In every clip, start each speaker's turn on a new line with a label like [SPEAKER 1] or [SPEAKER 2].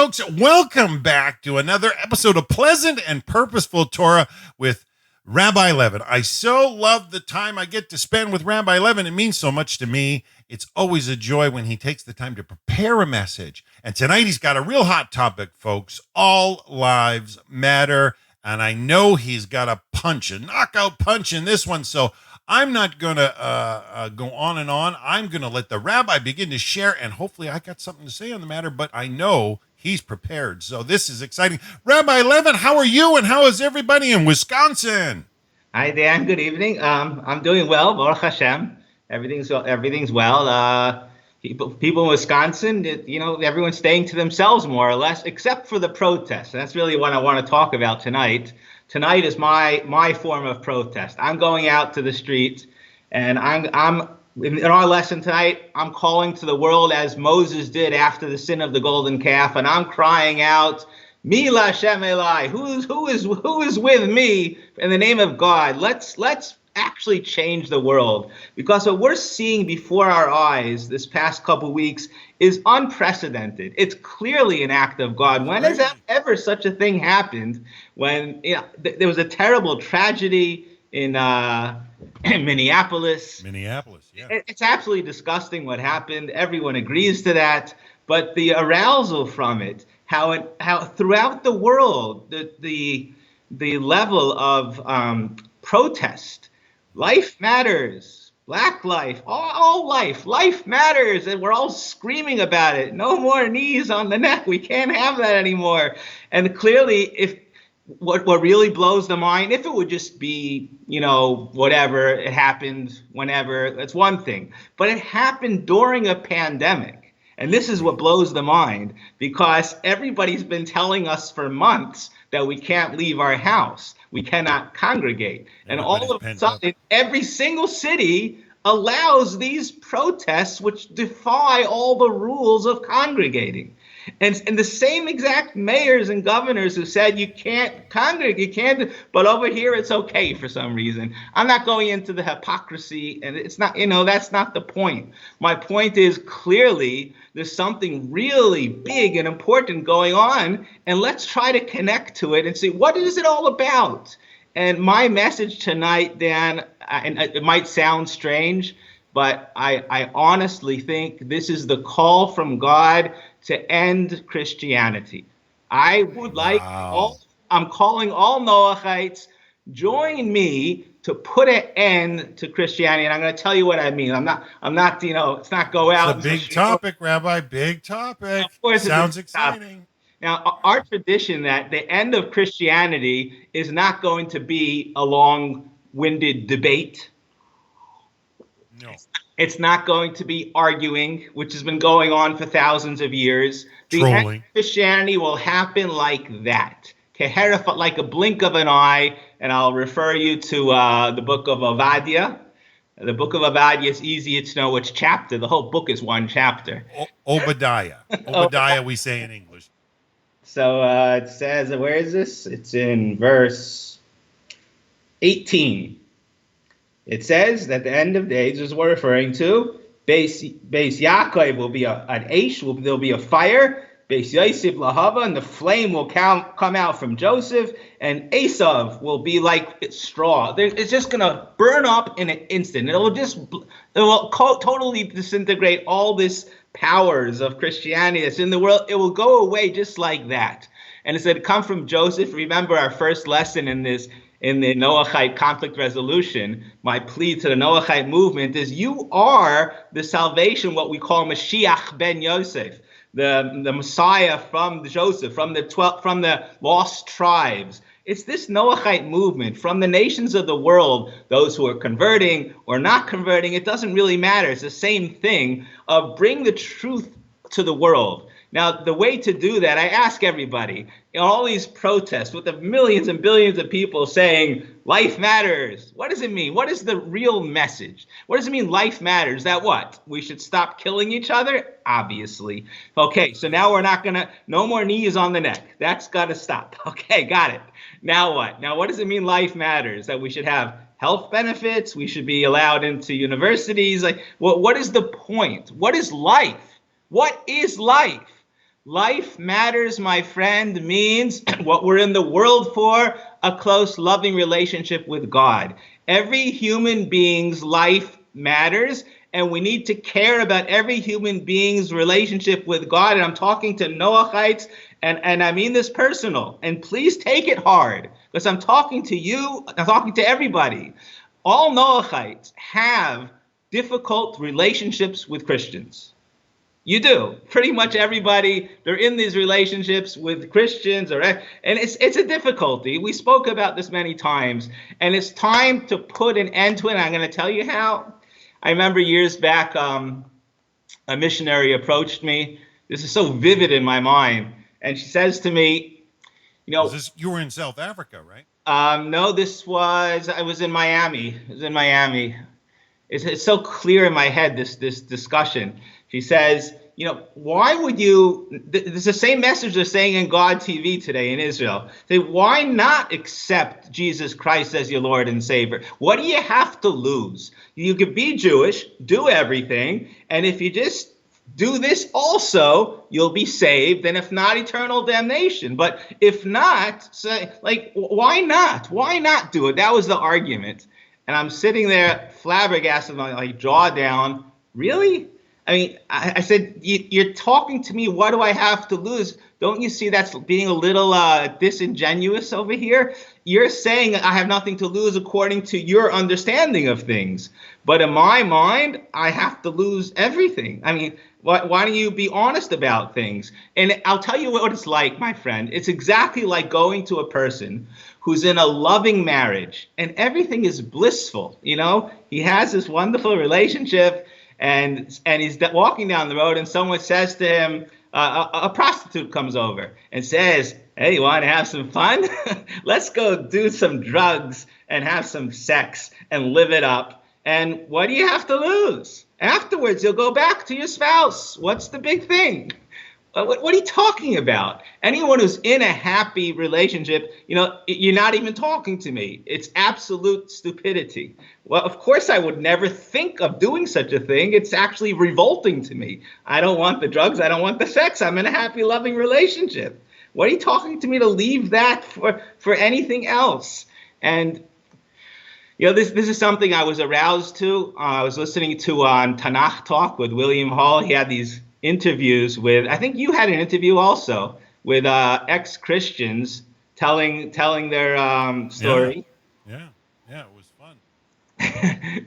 [SPEAKER 1] folks. Welcome back to another episode of Pleasant and Purposeful Torah with Rabbi Levin. I so love the time I get to spend with Rabbi Levin. It means so much to me. It's always a joy when he takes the time to prepare a message. And tonight he's got a real hot topic, folks. All lives matter. And I know he's got a knockout punch in this one. So I'm not going to go on and on. I'm going to let the rabbi begin to share, and hopefully I got something to say on the matter, but I know he's prepared. So this is exciting. Rabbi Levin, how are you, and how is everybody in Wisconsin?
[SPEAKER 2] Hi, Dan. Good evening. I'm doing well, Baruch Hashem. Everything's well. People in Wisconsin, everyone's staying to themselves more or less, except for the protests. And that's really what I want to talk about tonight. Tonight is my form of protest. I'm going out to the streets, and I'm in our lesson tonight. I'm calling to the world as Moses did after the sin of the golden calf, and I'm crying out, "Mi Lashem Elai, who is with me in the name of God?" Let's actually change the world, because what we're seeing before our eyes this past couple weeks is unprecedented. It's clearly an act of God. When has ever such a thing happened? When there was a terrible tragedy in Minneapolis.
[SPEAKER 1] Yeah.
[SPEAKER 2] It's absolutely disgusting what happened. Everyone agrees to that. But the arousal from it, how throughout the world, the level of protest. Life matters. Black life, all life matters, and we're all screaming about it. No more knees on the neck. We can't have that anymore. And clearly, if what really blows the mind, if it would just be, whatever, it happened whenever, that's one thing. But it happened during a pandemic. And this is what blows the mind, because everybody's been telling us for months that we can't leave our house. We cannot congregate. And all of a sudden, every single city allows these protests which defy all the rules of congregating. And the same exact mayors and governors who said you can't congregate, you can't, but over here it's okay for some reason. I'm not going into the hypocrisy, and it's not, that's not the point. My point is, clearly there's something really big and important going on, and let's try to connect to it and see, what is it all about? And my message tonight, Dan, and it might sound strange, but I honestly think this is the call from God to end Christianity. I would like I'm calling all Noachites, join me to put an end to Christianity. And I'm going to tell you what I mean. I'm not, it's not go out.
[SPEAKER 1] It's a big topic, Rabbi, big topic. Of course, sounds exciting. Topic.
[SPEAKER 2] Now, our tradition that the end of Christianity is not going to be a long-winded debate.
[SPEAKER 1] No.
[SPEAKER 2] It's not going to be arguing, which has been going on for thousands of years. The end of Christianity will happen like that, like a blink of an eye. And I'll refer you to the book of Obadiah. The book of Obadiah is easy to know which chapter. The whole book is one chapter.
[SPEAKER 1] Obadiah. Obadiah, we say in English.
[SPEAKER 2] So it says, where is this? It's in verse 18. It says that the end of days is what we're referring to. Beis Yaakov will be an Aish, there'll be a fire. Beis Yosef lahava, and the flame will come out from Joseph. And Esav will be like straw. It's just going to burn up in an instant. It will totally disintegrate all this powers of Christianity that's in the world. It will go away just like that. And it said, come from Joseph. Remember our first lesson in the Noachite conflict resolution. My plea to the Noachite movement is, you are the salvation, what we call Mashiach ben Yosef, the Messiah from Joseph, from the lost tribes. It's this Noachite movement from the nations of the world, those who are converting or not converting, it doesn't really matter. It's the same thing of bring the truth to the world. Now, the way to do that, I ask everybody, all these protests with the millions and billions of people saying life matters. What does it mean? What is the real message? What does it mean life matters? That what? We should stop killing each other? Obviously. Okay, so now we're not going to, no more knees on the neck. That's got to stop. Okay, got it. Now what? Now, what does it mean life matters? That we should have health benefits? We should be allowed into universities? Like, what is the point? What is life? What is life? Life matters, my friend, means what we're in the world for, a close, loving relationship with God. Every human being's life matters, and we need to care about every human being's relationship with God. And I'm talking to Noachites, and I mean this personal. And please take it hard, because I'm talking to you, I'm talking to everybody. All Noachites have difficult relationships with Christians. You do. Pretty much everybody, they're in these relationships with Christians, and it's a difficulty. We spoke about this many times, and it's time to put an end to it. And I'm going to tell you how. I remember years back, a missionary approached me. This is so vivid in my mind. And she says to me,
[SPEAKER 1] you were in South Africa, right?
[SPEAKER 2] No, I was in Miami. It's so clear in my head, this discussion. She says, why would you, this is the same message they're saying in God TV today in Israel. Say, why not accept Jesus Christ as your Lord and Savior? What do you have to lose? You could be Jewish, do everything, and if you just do this also, you'll be saved, and if not, eternal damnation. But if not, say, why not? Why not do it? That was the argument. And I'm sitting there flabbergasted, jaw down. Really? I mean, I said, you're talking to me. What do I have to lose? Don't you see that's being a little disingenuous over here? You're saying I have nothing to lose according to your understanding of things. But in my mind, I have to lose everything. I mean, why don't you be honest about things? And I'll tell you what it's like, my friend. It's exactly like going to a person who's in a loving marriage and everything is blissful. He has this wonderful relationship. And he's walking down the road, and someone says to him, a prostitute comes over and says, hey, you want to have some fun? Let's go do some drugs and have some sex and live it up. And what do you have to lose? Afterwards, you'll go back to your spouse. What's the big thing? What are you talking about? Anyone who's in a happy relationship, you're not even talking to me. It's absolute stupidity. Well, of course, I would never think of doing such a thing. It's actually revolting to me. I don't want the drugs. I don't want the sex. I'm in a happy, loving relationship. What are you talking to me to leave that for anything else? And this is something I was aroused to. I was listening to Tanakh Talk with William Hall. He had these interviews with, I think you had an interview also with ex-Christians telling their story.
[SPEAKER 1] Yeah, it was fun.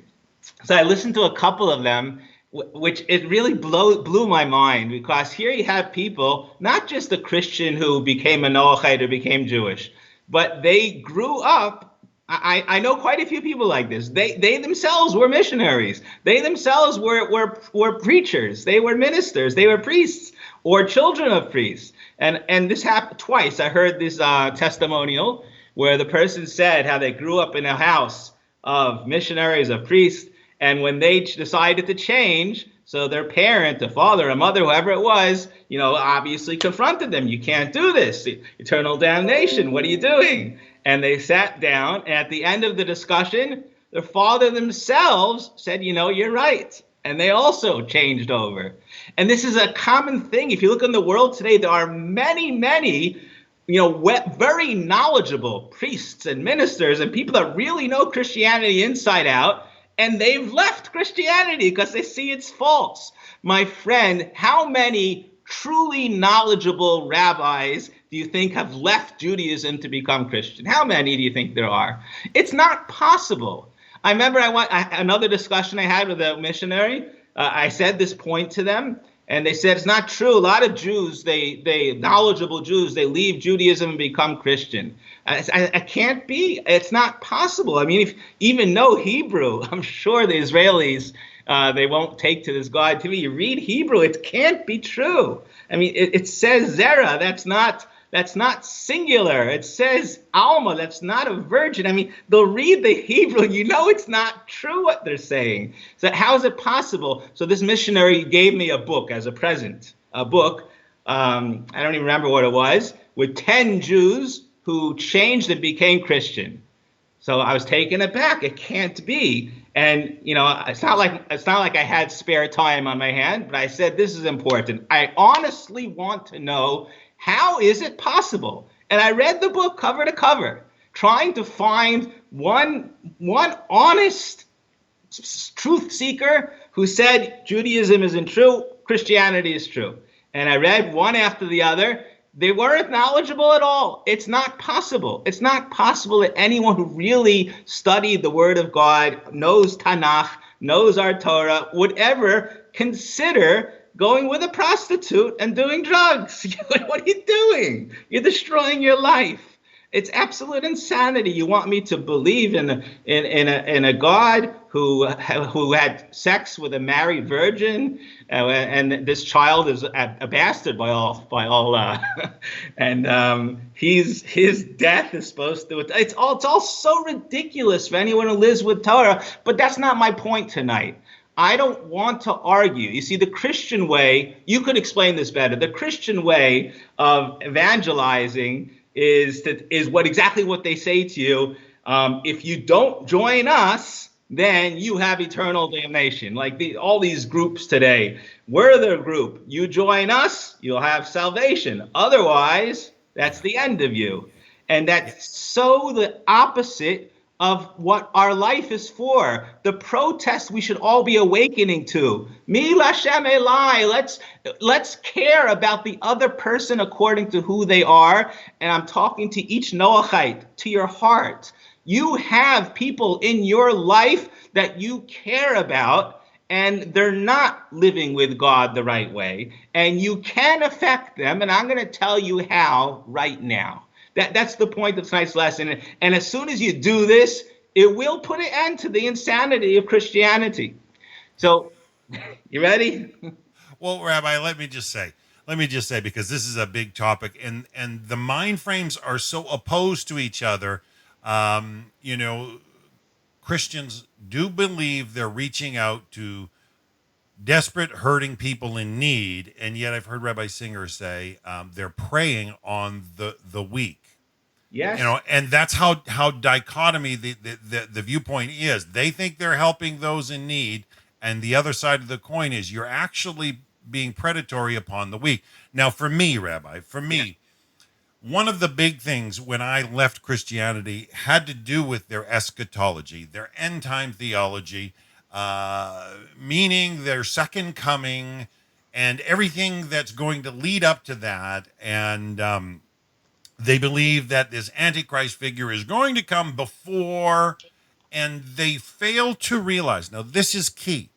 [SPEAKER 2] So I listened to a couple of them, which it really blew my mind, because here you have people, not just a Christian who became a Noachite or became Jewish, but they grew up. I know quite a few people like this. They themselves were missionaries. They themselves were preachers. They were ministers. They were priests or children of priests. And this happened twice. I heard this testimonial where the person said how they grew up in a house of missionaries, of priests, and when they decided to change, so their parent, a father, a mother, whoever it was, obviously confronted them. You can't do this. Eternal damnation. What are you doing? And they sat down, and at the end of the discussion, the father themselves said, you're right. And they also changed over. And this is a common thing. If you look in the world today, there are many, many, very knowledgeable priests and ministers and people that really know Christianity inside out, and they've left Christianity because they see it's false. My friend, how many truly knowledgeable rabbis do you think have left Judaism to become Christian? How many do you think there are? It's not possible. I remember another discussion I had with a missionary. I said this point to them, and they said it's not true. A lot of Jews, they knowledgeable Jews, they leave Judaism and become Christian. I can't be. It's not possible. I mean, if you even know Hebrew, I'm sure the Israelis, they won't take to this God TV. You read Hebrew, it can't be true. I mean, it says Zerah. That's not singular. It says Alma. That's not a virgin. I mean, they'll read the Hebrew. It's not true what they're saying. So how is it possible? So this missionary gave me a book as a present, a book. I don't even remember what it was, with 10 Jews who changed and became Christian. So I was taken aback. It can't be. And it's not like I had spare time on my hand, but I said this is important. I honestly want to know, how is it possible? And I read the book cover to cover, trying to find one honest truth seeker who said Judaism isn't true, Christianity is true. And I read one after the other. They weren't knowledgeable at all. It's not possible. It's not possible that anyone who really studied the Word of God, knows Tanakh, knows our Torah, would ever consider going with a prostitute and doing drugs. What are you doing? You're destroying your life. It's absolute insanity. You want me to believe in a God who had sex with a married virgin, and this child is a bastard by all, and his death is supposed to. It's all so ridiculous for anyone who lives with Torah. But that's not my point tonight. I don't want to argue. You see, the Christian way, you could explain this better. The Christian way of evangelizing is exactly what they say to you. If you don't join us, then you have eternal damnation. Like all these groups today, we're the group. You join us, you'll have salvation. Otherwise, that's the end of you. And that's so the opposite of what our life is for. The protest we should all be awakening to. Mi Lashem Elai. Let's care about the other person according to who they are. And I'm talking to each Noachite, to your heart. You have people in your life that you care about, and they're not living with God the right way. And you can affect them, and I'm going to tell you how right now. That's the point of tonight's lesson. And as soon as you do this, it will put an end to the insanity of Christianity. So, you ready?
[SPEAKER 1] Well, Rabbi, let me just say, because this is a big topic, and the mind frames are so opposed to each other. Christians do believe they're reaching out to desperate, hurting people in need, and yet I've heard Rabbi Singer say they're preying on the weak.
[SPEAKER 2] Yes.
[SPEAKER 1] And that's how dichotomy the viewpoint is. They think they're helping those in need, and the other side of the coin is you're actually being predatory upon the weak. Now, for me, Rabbi, one of the big things when I left Christianity had to do with their eschatology, their end time theology, meaning their second coming and everything that's going to lead up to that. And they believe that this Antichrist figure is going to come before, and they fail to realize, now this is key,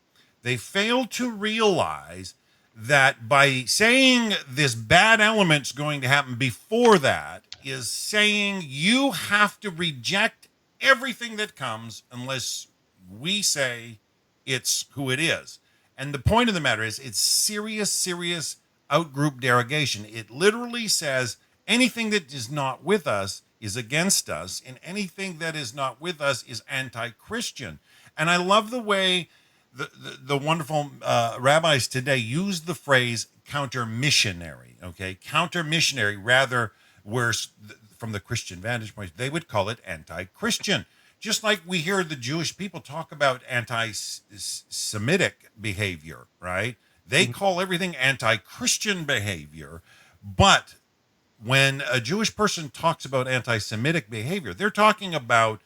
[SPEAKER 1] they fail to realize that by saying this bad element's going to happen before that is saying you have to reject everything that comes unless we say it's who it is. And the point of the matter is it's serious outgroup derogation. It literally says anything that is not with us is against us, and anything that is not with us is anti-Christian. And I love the way the wonderful rabbis today use the phrase counter-missionary, okay? Counter-missionary, rather, where from the Christian vantage point, they would call it anti-Christian. Just like we hear the Jewish people talk about anti-Semitic behavior, right? They call everything anti-Christian behavior, but when a Jewish person talks about anti-Semitic behavior, they're talking about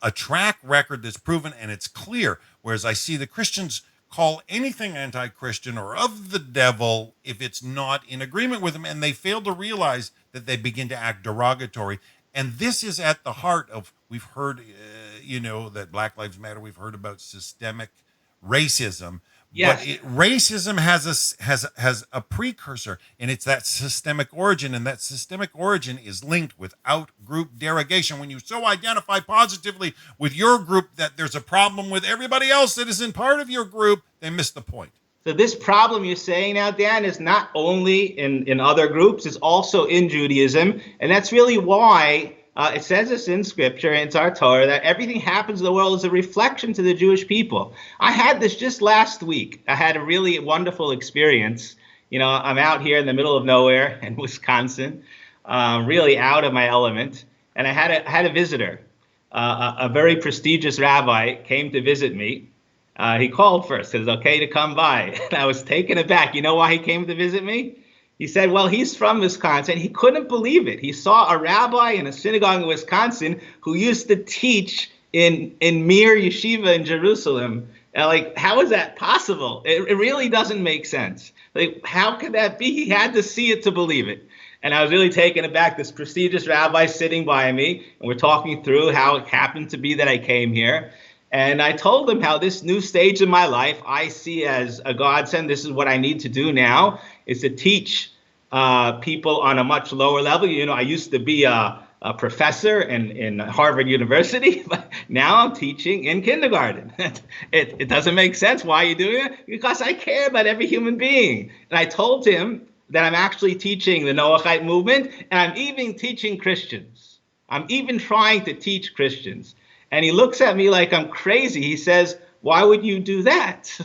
[SPEAKER 1] a track record that's proven and it's clear. Whereas I see the Christians call anything anti-Christian or of the devil if it's not in agreement with them, and they fail to realize that they begin to act derogatory. And this is at the heart of, we've heard, that Black Lives Matter, we've heard about systemic racism.
[SPEAKER 2] Yes.
[SPEAKER 1] But racism has a precursor, and it's that systemic origin, and that systemic origin is linked with out-group derogation. When you so identify positively with your group that there's a problem with everybody else that isn't part of your group, they miss the point.
[SPEAKER 2] So this problem you're saying now, Dan, is not only in other groups, it's also in Judaism, and that's really why it says this in Scripture, and it's our Torah, that everything happens in the world is a reflection to the Jewish people. I had this just last week. I had a really wonderful experience. I'm out here in the middle of nowhere in Wisconsin, really out of my element, and I had a visitor. a very prestigious rabbi came to visit me. He called first, said it's okay to come by. And I was taken aback. You know why he came to visit me? He said, well, he's from Wisconsin. He couldn't believe it. He saw a rabbi in a synagogue in Wisconsin who used to teach in Mir Yeshiva in Jerusalem. And like, how is that possible? It really doesn't make sense. Like, how could that be? He had to see it to believe it. And I was really taken aback. This prestigious rabbi sitting by me, and we're talking through how it happened to be that I came here. And I told him how this new stage in my life I see as a godsend. This is what I need to do now, is to teach people on a much lower level. You know, I used to be a professor in Harvard University, but now I'm teaching in kindergarten. It doesn't make sense. Why are you doing it? Because I care about every human being. And I told him that I'm actually teaching the Noahide movement, and I'm even teaching Christians. I'm even trying to teach Christians. And he looks at me like I'm crazy. He says, why would you do that?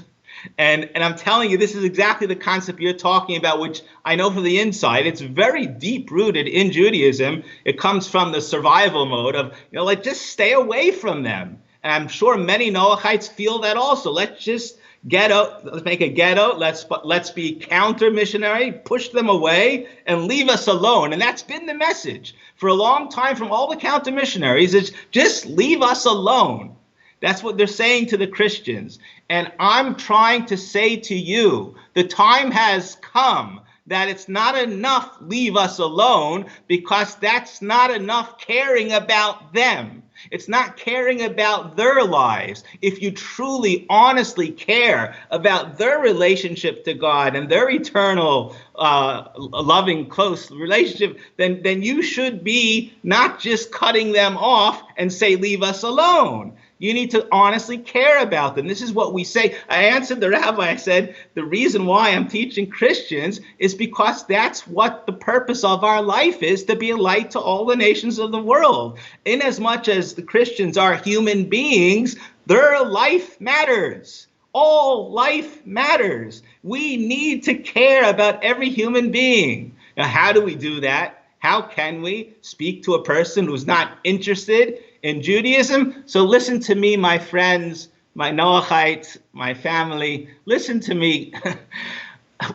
[SPEAKER 2] And I'm telling you, this is exactly the concept you're talking about, which I know from the inside. It's very deep rooted in Judaism. It comes from the survival mode of, you know, like, just stay away from them. And I'm sure many Noachites feel that also. Let's just ghetto, let's make a ghetto. Let's be counter missionary, push them away and leave us alone. And that's been the message for a long time from all the counter missionaries, is just leave us alone. That's what they're saying to the Christians. And I'm trying to say to you, the time has come that it's not enough leave us alone, because that's not enough caring about them. It's not caring about their lives. If you truly, honestly care about their relationship to God and their eternal, loving, close relationship, then you should be not just cutting them off and say, leave us alone. You need to honestly care about them. This is what we say. I answered the rabbi. I said, the reason why I'm teaching Christians is because that's what the purpose of our life is, to be a light to all the nations of the world. Inasmuch as the Christians are human beings, their life matters. All life matters. We need to care about every human being. Now, how do we do that? How can we speak to a person who's not interested in Judaism? So listen to me, my friends, my Noachites, my family. Listen to me.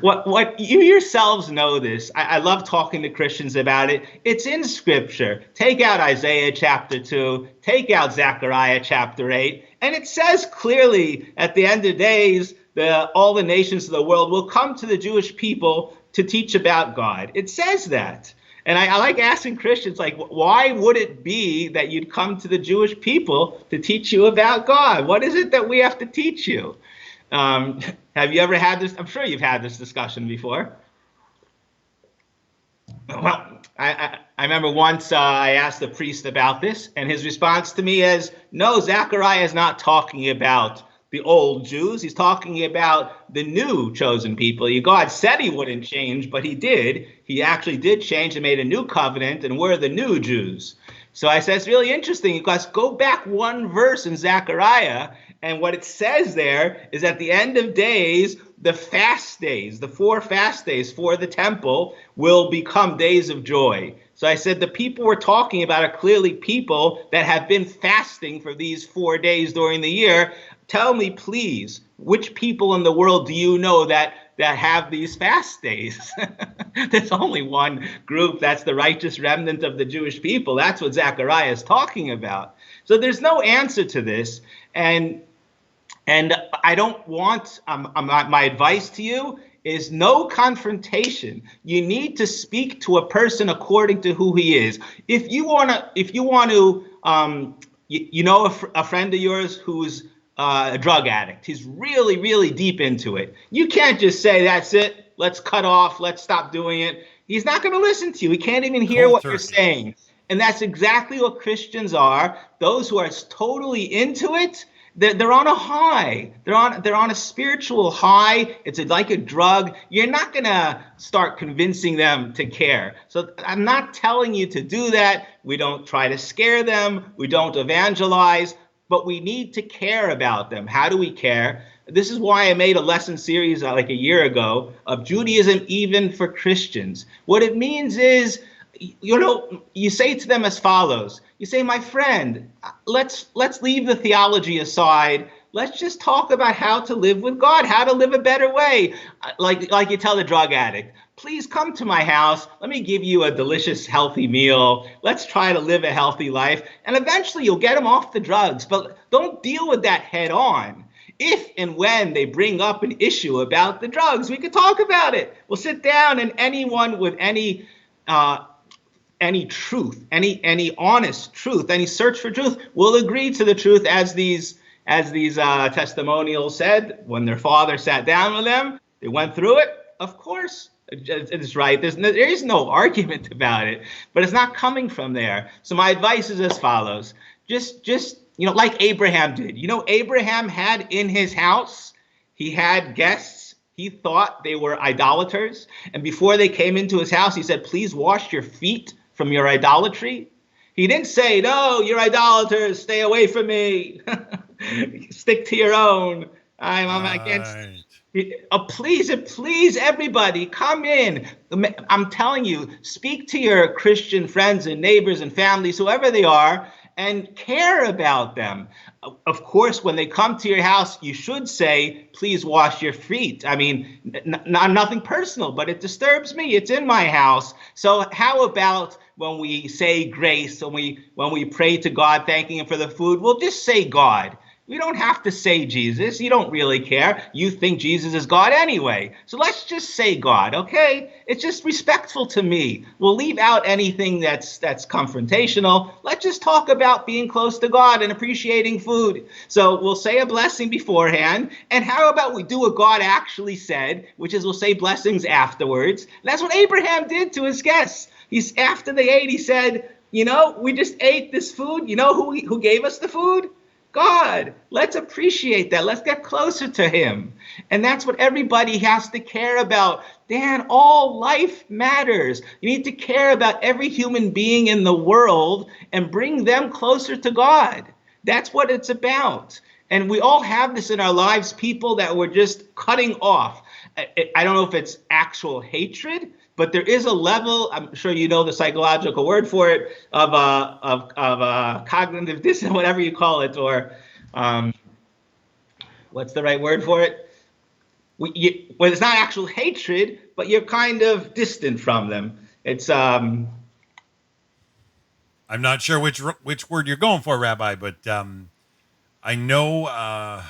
[SPEAKER 2] What you yourselves know this. I love talking to Christians about it. It's in Scripture. Take out Isaiah chapter 2. Take out Zechariah chapter 8. And it says clearly at the end of days, all the nations of the world will come to the Jewish people to teach about God. It says that. And I like asking Christians, like, why would it be that you'd come to the Jewish people to teach you about God? What is it that we have to teach you? Have you ever had this? I'm sure you've had this discussion before. Well, I remember once I asked the priest about this, and his response to me is, no, Zechariah is not talking about the old Jews. He's talking about the new chosen people. God said he wouldn't change, but he did. He actually did change and made a new covenant, and we're the new Jews. So I said, it's really interesting, because go back one verse in Zechariah, and what it says there is at the end of days, the fast days, the 4 fast days for the temple will become days of joy. So I said the people we're talking about are clearly people that have been fasting for these 4 days during the year. Tell me, please, which people in the world do you know that have these fast days? There's only one group. That's the righteous remnant of the Jewish people. That's what Zechariah is talking about. So there's no answer to this. And I don't want, my advice to you is no confrontation. You need to speak to a person according to who he is. If you want to, a friend of yours who's a drug addict, he's really, really deep into it. You can't just say, that's it, let's cut off, let's stop doing it. He's not going to listen to you. He can't even hear what you're saying. And that's exactly what Christians are. Those who are totally into it, they're on a high. They're on a spiritual high. It's like a drug. You're not going to start convincing them to care. So I'm not telling you to do that. We don't try to scare them. We don't evangelize. But we need to care about them. How do we care? This is why I made a lesson series like a year ago of Judaism even for Christians. What it means is You say to them as follows. You say, my friend, let's leave the theology aside. Let's just talk about how to live with God, how to live a better way. Like you tell the drug addict, please come to my house. Let me give you a delicious, healthy meal. Let's try to live a healthy life. And eventually you'll get them off the drugs, but don't deal with that head on. If and when they bring up an issue about the drugs, we could talk about it. We'll sit down, and anyone with any truth, any honest truth, any search for truth, will agree to the truth, as these testimonials said. When their father sat down with them, they went through it. Of course, it's right. There is no argument about it, but it's not coming from there. So my advice is as follows: just like Abraham did. Abraham had in his house, he had guests. He thought they were idolaters, and before they came into his house, he said, "Please wash your feet from your idolatry." He didn't say, "No, you're idolaters, stay away from me. Stick to your own. I'm against." Please, everybody, come in. I'm telling you, speak to your Christian friends and neighbors and families, whoever they are, and care about them. Of course, when they come to your house, you should say, "Please wash your feet." I mean, nothing personal, but it disturbs me. It's in my house. So how about when we say grace, when we pray to God, thanking him for the food, we'll just say God. We don't have to say Jesus. You don't really care. You think Jesus is God anyway. So let's just say God, okay? It's just respectful to me. We'll leave out anything that's confrontational. Let's just talk about being close to God and appreciating food. So we'll say a blessing beforehand. And how about we do what God actually said, which is we'll say blessings afterwards. And that's what Abraham did to his guests. After they ate, he said, we just ate this food. You know who gave us the food? God. Let's appreciate that. Let's get closer to him. And that's what everybody has to care about. Dan, all life matters. You need to care about every human being in the world and bring them closer to God. That's what it's about. And we all have this in our lives, people that we're just cutting off. I don't know if it's actual hatred, but there is a level, I'm sure you know the psychological word for it, of cognitive dissonance, whatever you call it, or what's the right word for it? Well, it's not actual hatred, but you're kind of distant from them. It's
[SPEAKER 1] I'm not sure which word you're going for, Rabbi, but I know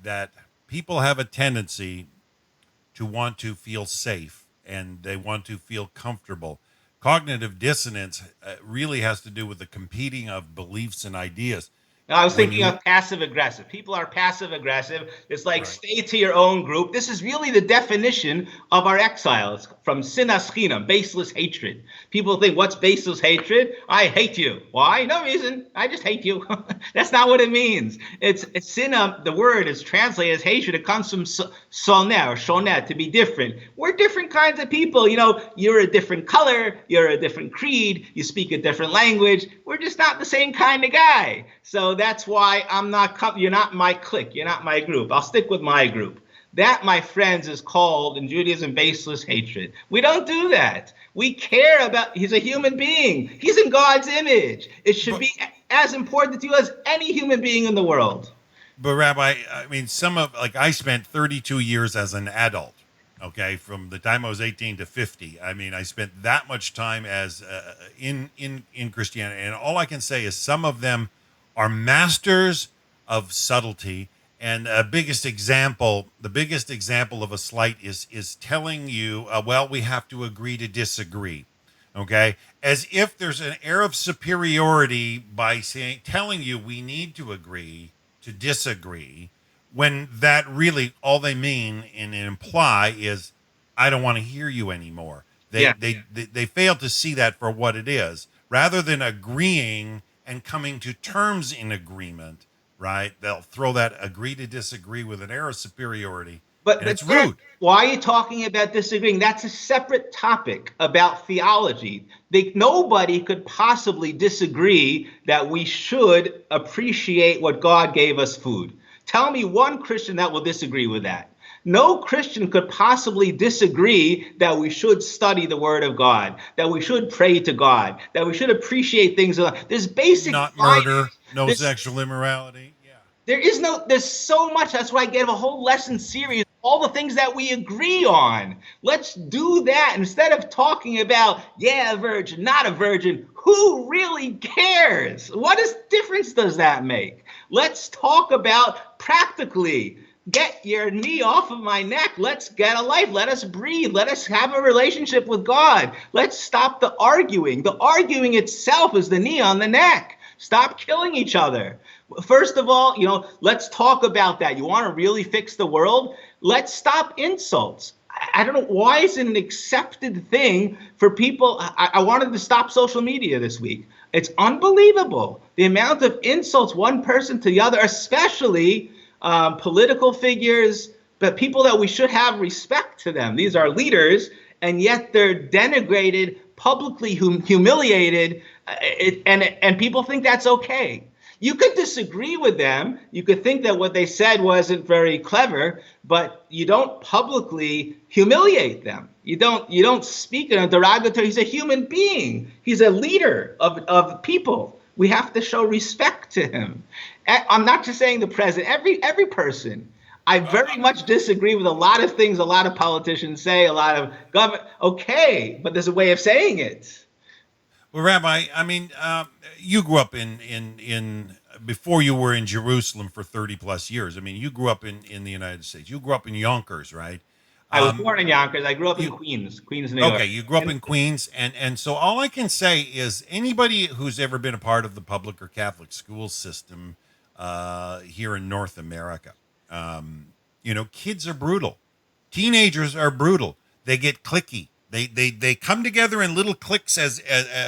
[SPEAKER 1] that people have a tendency to want to feel safe and they want to feel comfortable. Cognitive dissonance really has to do with the competing of beliefs and ideas.
[SPEAKER 2] I was thinking of passive aggressive. People are passive aggressive. It's like, right, stay to your own group. This is really the definition of our exiles, from sinas chinam, baseless hatred. People think, what's baseless hatred? I hate you. Why? No reason. I just hate you. That's not what it means. It's sinam. The word is translated as hatred. It comes from soneh or shonet, to be different. We're different kinds of people. You're a different color. You're a different creed. You speak a different language. We're just not the same kind of guy. So that's why you're not my clique. You're not my group. I'll stick with my group. That, my friends, is called in Judaism baseless hatred. We don't do that. We care about, he's a human being. He's in God's image. It should be as important to you as any human being in the world.
[SPEAKER 1] But Rabbi, I mean, I spent 32 years as an adult. Okay, from the time I was 18 to 50. I mean, I spent that much time as in Christianity, and all I can say is some of them are masters of subtlety. And the biggest example of a slight is telling you, well, we have to agree to disagree. Okay, as if there's an air of superiority by telling you we need to agree to disagree, when that really all they mean and imply is, I don't want to hear you anymore. They fail to see that for what it is, rather than agreeing and coming to terms in agreement. Right? They'll throw that agree to disagree with an air of superiority, and it's rude.
[SPEAKER 2] Why are you talking about disagreeing? That's a separate topic about theology. Nobody could possibly disagree that we should appreciate what God gave us food. Tell me one Christian that will disagree with that. No Christian could possibly disagree that we should study the Word of God, that we should pray to God, that we should appreciate things. There's basic
[SPEAKER 1] Not
[SPEAKER 2] science.
[SPEAKER 1] murder, no
[SPEAKER 2] There's,
[SPEAKER 1] sexual immorality. Yeah.
[SPEAKER 2] there's so much. That's why I gave a whole lesson series, all the things that we agree on. Let's do that instead of talking about, yeah, a virgin, not a virgin. Who really cares? What difference does that make? Let's talk about practically. Get your knee off of my neck. Let's get a life. Let us breathe. Let us have a relationship with God. Let's stop the arguing. The arguing itself is the knee on the neck. Stop killing each other. First of all, let's talk about that. You want to really fix the world? Let's stop insults. I don't know why it's an accepted thing for people. I wanted to stop social media this week. It's unbelievable. The amount of insults one person to the other, especially political figures, but people that we should have respect to them. These are leaders, and yet they're denigrated, publicly humiliated, and people think that's okay. You could disagree with them. You could think that what they said wasn't very clever, but you don't publicly humiliate them. You don't speak in a derogatory. He's a human being. He's a leader of people. We have to show respect to him. I'm not just saying the president, every person. I very much disagree with a lot of things a lot of politicians say, a lot of government. Okay, but there's a way of saying it.
[SPEAKER 1] Well, Rabbi, I mean, you grew up in before you were in Jerusalem for 30 plus years. I mean, you grew up in the United States. You grew up in Yonkers, right?
[SPEAKER 2] I was born in Yonkers. I grew up in Queens, New York.
[SPEAKER 1] Okay, you grew up in Queens, and so all I can say is anybody who's ever been a part of the public or Catholic school system here in North America, kids are brutal. Teenagers are brutal. They get cliquey. They come together in little cliques as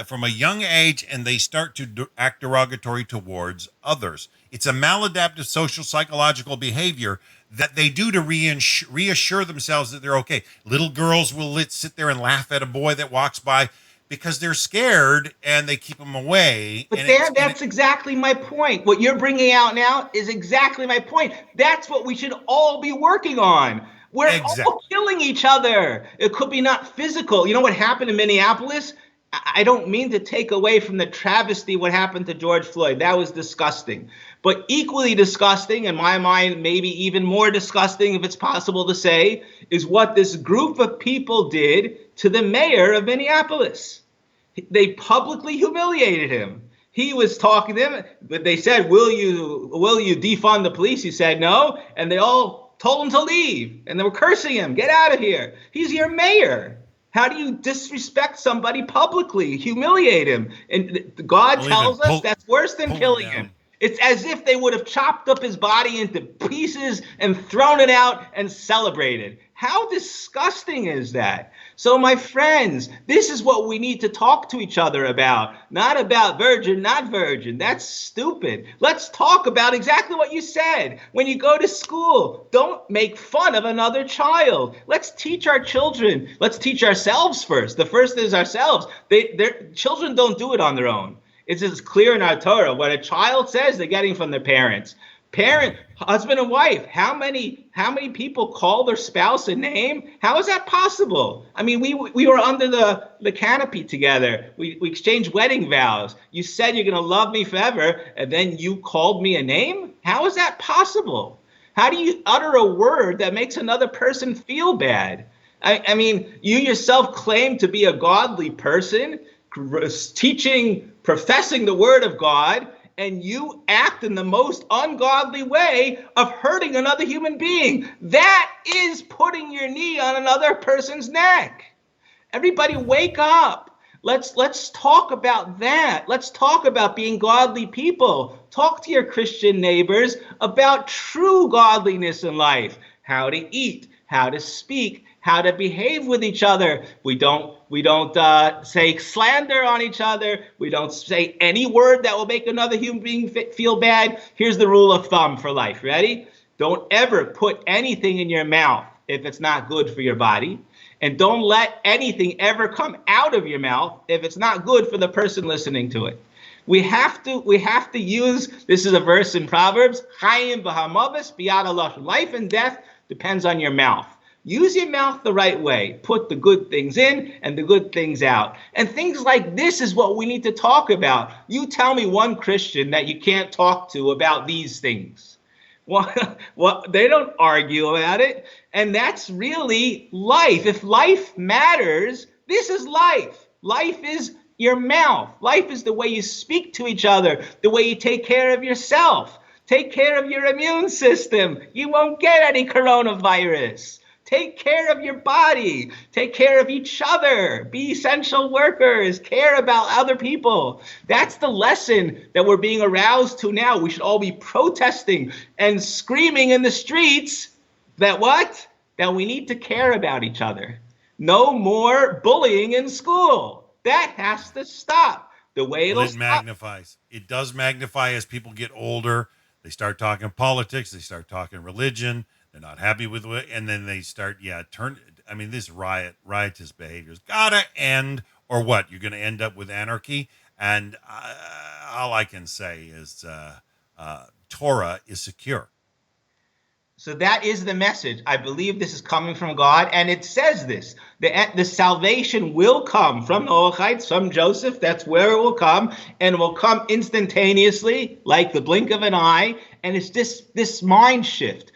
[SPEAKER 1] from a young age, and they start to act derogatory towards others. It's a maladaptive social psychological behavior that they do to reassure themselves that they're okay. Little girls will sit there and laugh at a boy that walks by because they're scared, and they keep them away.
[SPEAKER 2] But that's exactly my point. What you're bringing out now is exactly my point. That's what we should all be working on. We're all killing each other. It could be not physical. You know what happened in Minneapolis? I don't mean to take away from the travesty what happened to George Floyd. That was disgusting. But equally disgusting, in my mind, maybe even more disgusting, if it's possible to say, is what this group of people did to the mayor of Minneapolis. They publicly humiliated him. He was talking to them, but they said, will you defund the police? He said no, and they all told him to leave, and they were cursing him. Get out of here. He's your mayor. How do you disrespect somebody publicly, humiliate him? And God tells us that's worse than killing him. It's as if they would have chopped up his body into pieces and thrown it out and celebrated. How disgusting is that? So my friends, this is what we need to talk to each other about. Not about virgin, not virgin. That's stupid. Let's talk about exactly what you said. When you go to school, don't make fun of another child. Let's teach our children. Let's teach ourselves first. The first is ourselves. Children don't do it on their own. It's as clear in our Torah. What a child says, they're getting from their parents. Parent, husband and wife, how many people call their spouse a name? How is that possible? I mean, we were under the canopy together. We exchanged wedding vows. You said you're going to love me forever, and then you called me a name? How is that possible? How do you utter a word that makes another person feel bad? I mean, you yourself claim to be a godly person, professing the word of God, and you act in the most ungodly way of hurting another human being. That is putting your knee on another person's neck. Everybody wake up. Let's talk about that. Let's talk about being godly people. Talk to your Christian neighbors about true godliness in life. How to eat, how to speak, how to behave with each other. We don't say slander on each other. We don't say any word that will make another human being feel bad. Here's the rule of thumb for life. Ready? Don't ever put anything in your mouth if it's not good for your body. And don't let anything ever come out of your mouth if it's not good for the person listening to it. We have to use, this is a verse in Proverbs, Chaim v'hamavis biyad Hashem. Life and death depends on your mouth. Use your mouth the right way. Put the good things in and the good things out. And things like this is what we need to talk about. You tell me one Christian that you can't talk to about these things. Well, they don't argue about it. And that's really life. If life matters, this is life. Life is your mouth. Life is the way you speak to each other, the way you take care of yourself. Take care of your immune system. You won't get any coronavirus. Take care of your body. Take care of each other. Be essential workers. Care about other people. That's the lesson that we're being aroused to now. We should all be protesting and screaming in the streets that what? That we need to care about each other. No more bullying in school. That has to stop. The way it'll
[SPEAKER 1] it magnifies. It does magnify as people get older. They start talking politics. They start talking religion. They're not happy with it, and then they start, this riotous behavior's gotta end, or what? You're going to end up with anarchy, and all I can say is Torah is secure.
[SPEAKER 2] So that is the message. I believe this is coming from God, and it says this. The salvation will come from Noachites, from Joseph. That's where it will come, and it will come instantaneously, like the blink of an eye, and it's this mind shift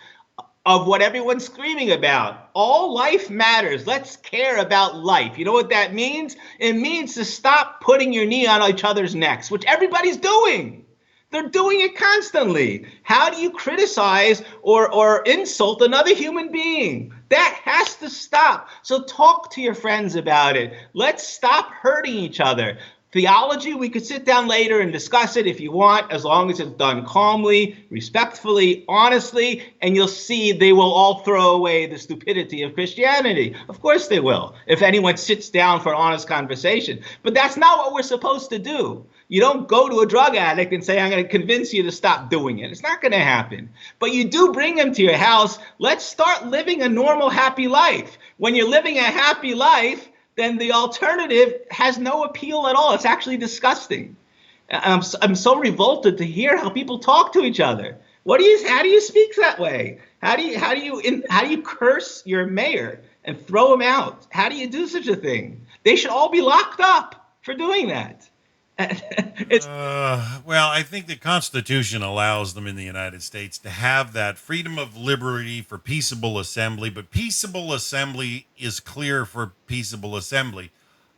[SPEAKER 2] of what everyone's screaming about. All life matters. Let's care about life. You know what that means? It means to stop putting your knee on each other's necks, which everybody's doing. They're doing it constantly. How do you criticize or insult another human being? That has to stop. So talk to your friends about it. Let's stop hurting each other. Theology, we could sit down later and discuss it if you want, as long as it's done calmly, respectfully, honestly, and you'll see they will all throw away the stupidity of Christianity. Of course they will, if anyone sits down for honest conversation. But that's not what we're supposed to do. You don't go to a drug addict and say, I'm going to convince you to stop doing it. It's not going to happen. But you do bring them to your house. Let's start living a normal, happy life. When you're living a happy life, then the alternative has no appeal at all. It's actually disgusting. I'm so revolted to hear how people talk to each other. How do you speak that way? How do you curse your mayor and throw him out? How do you do such a thing? They should all be locked up for doing that.
[SPEAKER 1] Well, I think the Constitution allows them in the United States to have that freedom of liberty for peaceable assembly, but peaceable assembly is clear for peaceable assembly.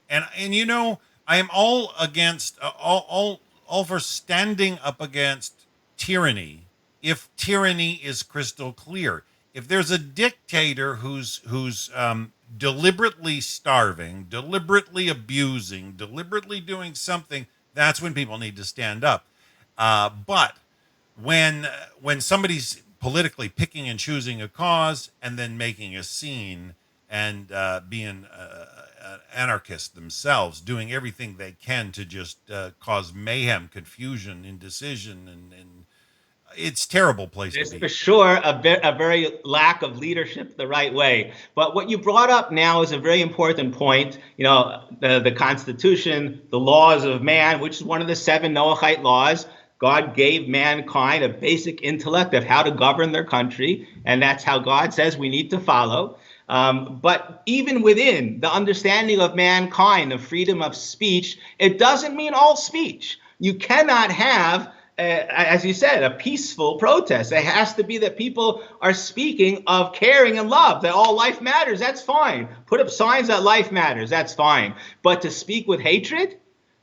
[SPEAKER 1] And I am all against all for standing up against tyranny if tyranny is crystal clear. If there's a dictator who's deliberately starving, deliberately abusing, deliberately doing something, that's when people need to stand up. But when somebody's politically picking and choosing a cause and then making a scene and being anarchists themselves, doing everything they can to just cause mayhem, confusion, indecision, and it's a terrible place to be.
[SPEAKER 2] It's for sure a very lack of leadership the right way. But what you brought up now is a very important point. The Constitution, the laws of man, which is one of the 7 Noahite laws. God gave mankind a basic intellect of how to govern their country, and that's how God says we need to follow. But even within the understanding of mankind, of freedom of speech, it doesn't mean all speech. You cannot have as you said, a peaceful protest. It has to be that people are speaking of caring and love, that all life matters. That's fine. Put up signs that life matters. That's fine. But to speak with hatred,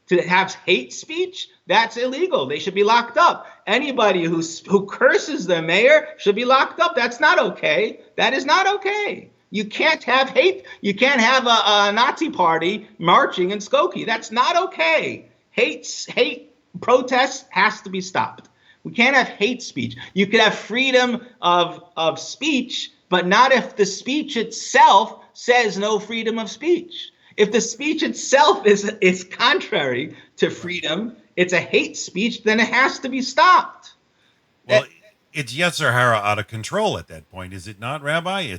[SPEAKER 2] to have hate speech, that's illegal. They should be locked up. Anybody who curses the mayor should be locked up. That's not okay. That is not okay. You can't have hate. You can't have a Nazi party marching in Skokie. That's not okay. Hate protest has to be stopped. We can't have hate speech. You could have freedom of speech, but not if the speech itself says no freedom of speech. If the speech itself is contrary to freedom, it's a hate speech, then it has to be stopped.
[SPEAKER 1] Well, it's Yetzer Hara out of control at that point, is it not, Rabbi?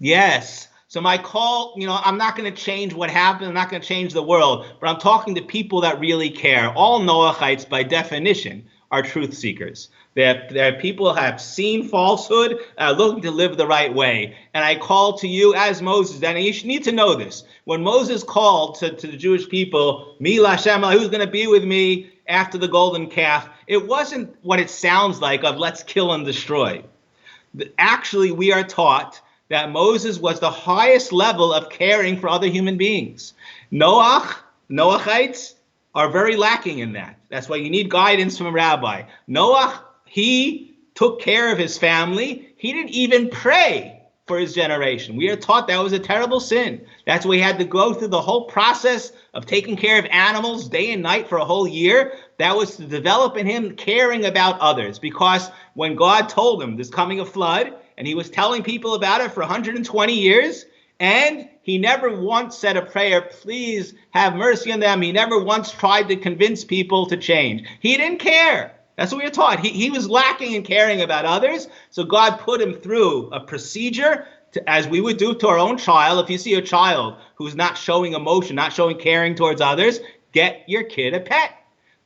[SPEAKER 2] Yes. So my call, I'm not going to change what happened. I'm not going to change the world, but I'm talking to people that really care. All Noachites, by definition, are truth seekers. That people have seen falsehood, looking to live the right way. And I call to you as Moses, and you need to know this. When Moses called to the Jewish people, Mi Lashem, who's going to be with me after the golden calf, it wasn't what it sounds like of let's kill and destroy. Actually, we are taught that Moses was the highest level of caring for other human beings. Noachites are very lacking in that. That's why you need guidance from a rabbi. Noah, he took care of his family. He didn't even pray for his generation. We are taught that was a terrible sin. That's why he had to go through the whole process of taking care of animals day and night for a whole year. That was to develop in him caring about others. Because when God told him there's coming a flood, and he was telling people about it for 120 years, and he never once said a prayer, please have mercy on them. He never once tried to convince people to change. He didn't care. That's what we were taught. He was lacking in caring about others. So God put him through a procedure, as we would do to our own child. If you see a child who's not showing emotion, not showing caring towards others, get your kid a pet.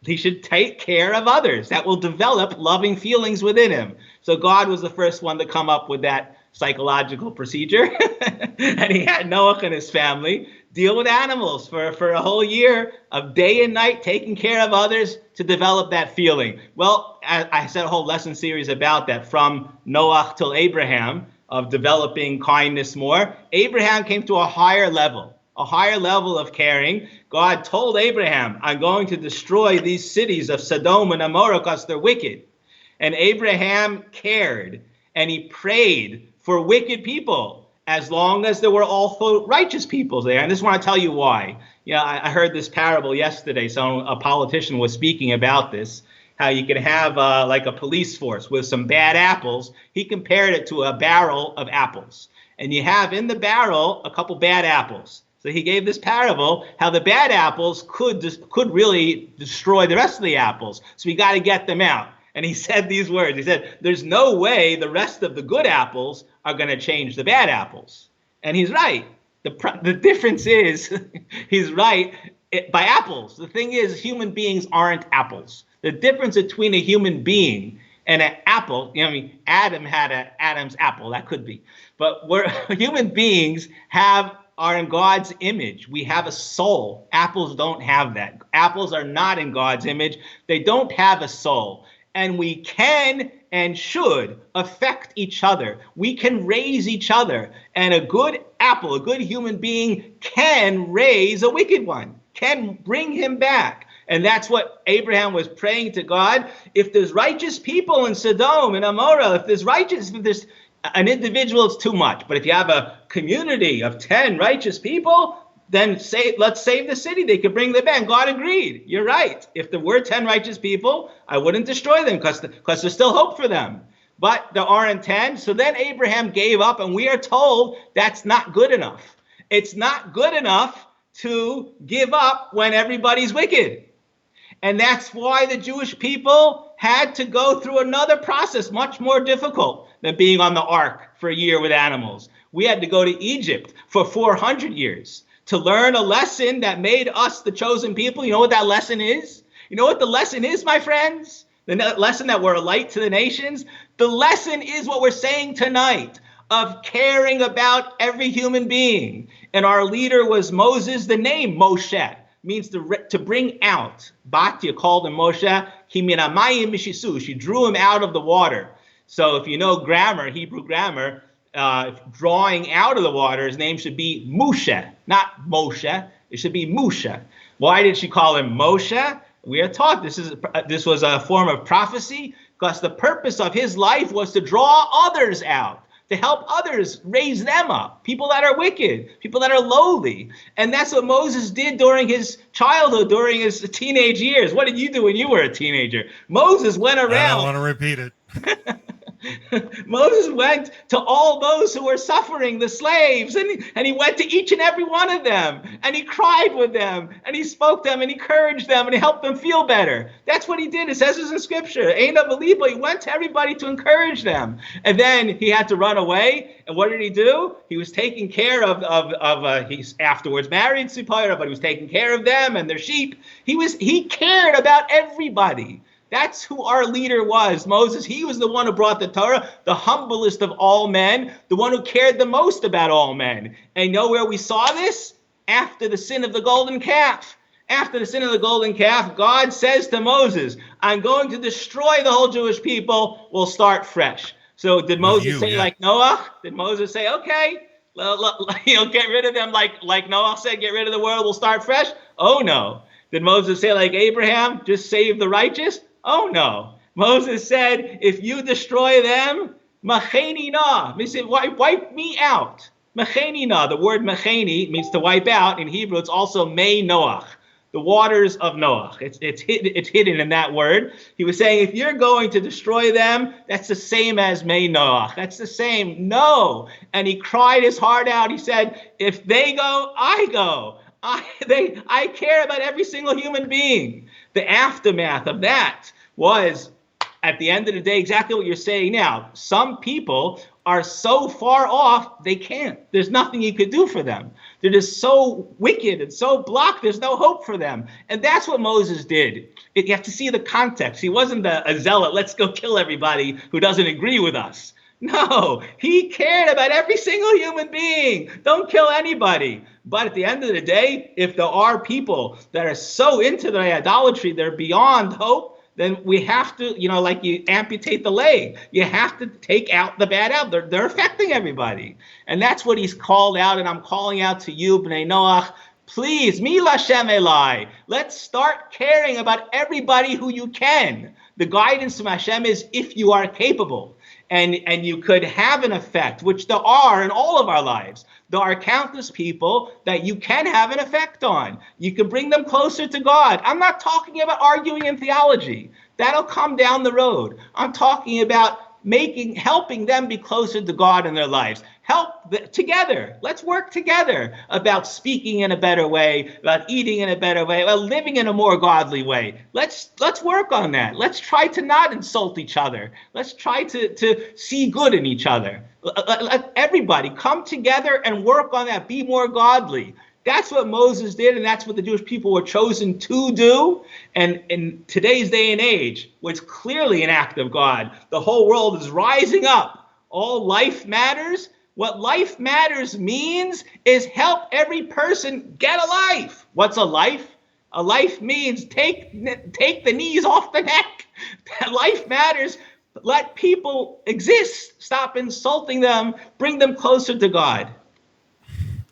[SPEAKER 2] He should take care of others. That will develop loving feelings within him. So God was the first one to come up with that psychological procedure. And he had Noah and his family deal with animals for a whole year of day and night, taking care of others to develop that feeling. Well, I said a whole lesson series about that, from Noah till Abraham, of developing kindness more. Abraham came to a higher level of caring. God told Abraham, I'm going to destroy these cities of Sodom and Amorah because they're wicked. And Abraham cared, and he prayed for wicked people as long as there were also righteous people there. And I just want to tell you why. I heard this parable yesterday. So a politician was speaking about this, how you can have like a police force with some bad apples. He compared it to a barrel of apples. And you have in the barrel a couple bad apples. So he gave this parable how the bad apples could really destroy the rest of the apples. So we got to get them out. And he said these words. He said, there's no way the rest of the good apples are going to change the bad apples. And he's right. The difference is, he's right by apples. The thing is, human beings aren't apples. The difference between a human being and an apple, Adam had Adam's apple. That could be. But human beings are in God's image. We have a soul. Apples don't have that. Apples are not in God's image. They don't have a soul. And we can and should affect each other. We can raise each other. And a good apple, a good human being, can raise a wicked one, can bring him back. And that's what Abraham was praying to God. If there's righteous people in Sodom and Amorah, if there's an individual, it's too much. But if you have a community of 10 righteous people, then let's save the city. They could bring them back. God agreed. You're right. If there were 10 righteous people, I wouldn't destroy them because there's still hope for them. But there aren't 10. So then Abraham gave up, and we are told that's not good enough. It's not good enough to give up when everybody's wicked. And that's why the Jewish people had to go through another process, much more difficult than being on the ark for a year with animals. We had to go to Egypt for 400 years to learn a lesson that made us the chosen people. You know what that lesson is? You know what the lesson is, my friends? The lesson that we're a light to the nations? The lesson is what we're saying tonight, of caring about every human being. And our leader was Moses. The name Moshe means to bring out. Batya called him Moshe. She drew him out of the water. So if you know grammar, Hebrew grammar, drawing out of the water, his name should be Moshe, not Moshe. It should be Moshe. Why did she call him Moshe? We are taught this was a form of prophecy, because the purpose of his life was to draw others out, to help others, raise them up, people that are wicked, people that are lowly. And that's what Moses did during his childhood, during his teenage years. What did you do when you were a teenager? Moses went around.
[SPEAKER 1] I don't want to repeat it.
[SPEAKER 2] Moses went to all those who were suffering, the slaves, and he went to each and every one of them, and he cried with them, and he spoke to them, and he encouraged them, and he helped them feel better. That's what he did. It says this in Scripture. He went to everybody to encourage them. And then he had to run away. And what did he do? He was taking care of he's afterwards married Sipporah, but he was taking care of them and their sheep. He cared about everybody. That's who our leader was, Moses. He was the one who brought the Torah, the humblest of all men, the one who cared the most about all men. And you know where we saw this? After the sin of the golden calf. After the sin of the golden calf, God says to Moses, I'm going to destroy the whole Jewish people. We'll start fresh. So did Moses say like Noah? Did Moses say, okay, get rid of them like Noah said, get rid of the world, we'll start fresh? Oh, no. Did Moses say like Abraham, just save the righteous? Oh, no. Moses said, if you destroy them, macheni na, wipe me out. Macheni na, the word macheni means to wipe out. In Hebrew, it's also mei Noach, the waters of Noah. It's hidden in that word. He was saying, if you're going to destroy them, that's the same as mei Noach. That's the same. No. And he cried his heart out. He said, if they go, I go. I care about every single human being. The aftermath of that was, at the end of the day, exactly what you're saying now. Some people are so far off, they can't. There's nothing you could do for them. They're just so wicked and so blocked, there's no hope for them. And that's what Moses did. You have to see the context. He wasn't a zealot, let's go kill everybody who doesn't agree with us. No, he cared about every single human being. Don't kill anybody. But at the end of the day, if there are people that are so into their idolatry, they're beyond hope, then we have to, like you amputate the leg. You have to take out the bad out. They're affecting everybody. And that's what he's called out, and I'm calling out to you, Bnei Noach. Please, mi Lashem Elai, let's start caring about everybody who you can. The guidance from Hashem is if you are capable. And you could have an effect, which there are in all of our lives. There are countless people that you can have an effect on. You can bring them closer to God. I'm not talking about arguing in theology. That'll come down the road. I'm talking about helping them be closer to God in their lives. Together. Let's work together about speaking in a better way, about eating in a better way, about living in a more godly way. Let's work on that. Let's try to not insult each other. Let's try to see good in each other. Let everybody come together and work on that. Be more godly. That's what Moses did, and that's what the Jewish people were chosen to do. And in today's day and age, it's clearly an act of God. The whole world is rising up. All life matters. What life matters means is help every person get a life. What's a life? A life means take the knees off the neck. Life matters. Let people exist. Stop insulting them. Bring them closer to God.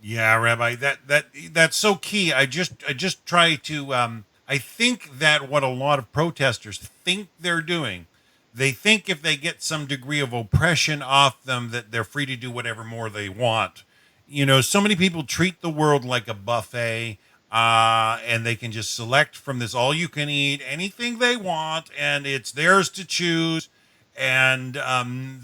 [SPEAKER 1] Yeah, Rabbi, that's so key. I just try to. I think that what a lot of protesters think they're doing, they think if they get some degree of oppression off them, that they're free to do whatever more they want. So many people treat the world like a buffet, and they can just select from this all-you-can-eat anything they want, and it's theirs to choose, and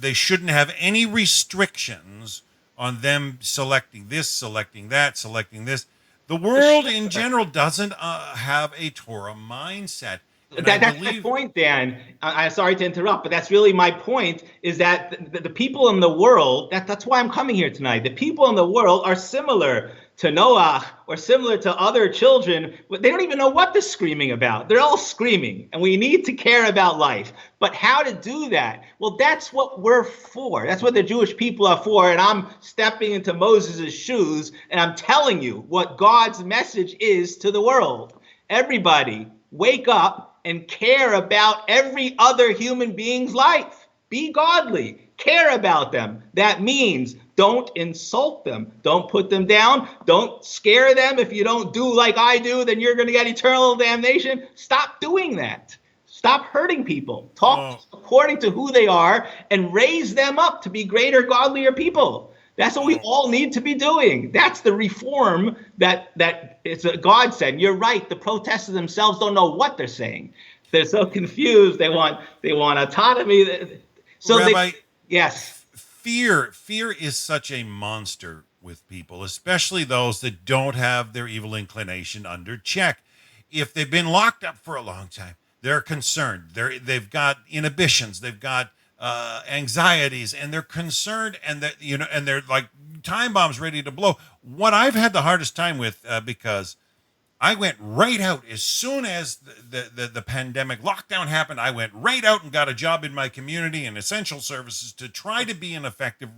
[SPEAKER 1] they shouldn't have any restrictions on them selecting this, selecting that, selecting this. The world in general doesn't have a Torah mindset.
[SPEAKER 2] That's my point, Dan. I'm sorry to interrupt, but that's really my point, is that the people in the world, that's why I'm coming here tonight. The people in the world are similar to Noah or similar to other children. They don't even know what they're screaming about. They're all screaming, and we need to care about life. But how to do that? Well, that's what we're for. That's what the Jewish people are for. And I'm stepping into Moses' shoes, and I'm telling you what God's message is to the world. Everybody, wake up and care about every other human being's life. Be godly. Care about them. That means don't insult them. Don't put them down. Don't scare them. If you don't do like I do, then you're going to get eternal damnation. Stop doing that. Stop hurting people. Talk according to who they are and raise them up to be greater, godlier people. That's what we all need to be doing. That's the reform that it's God said. You're right. The protesters themselves don't know what they're saying. They're so confused. They want autonomy. So
[SPEAKER 1] Rabbi,
[SPEAKER 2] yes.
[SPEAKER 1] Fear is such a monster with people, especially those that don't have their evil inclination under check. If they've been locked up for a long time, they're concerned. They've got inhibitions. They've got anxieties, and they're concerned, and and they're like time bombs ready to blow. What I've had the hardest time with, because I went right out as soon as the pandemic lockdown happened. I went right out and got a job in my community in essential services to try to be an effective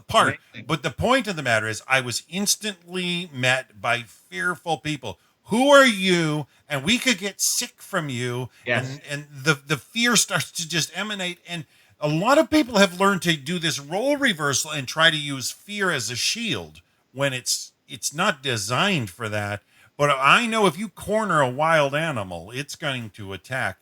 [SPEAKER 1] part.
[SPEAKER 2] Amazing.
[SPEAKER 1] But the point of the matter is, I was instantly met by fearful people. Who are you? And we could get sick from you.
[SPEAKER 2] Yes.
[SPEAKER 1] And the fear starts to just emanate. And a lot of people have learned to do this role reversal and try to use fear as a shield when it's not designed for that. But I know if you corner a wild animal, it's going to attack.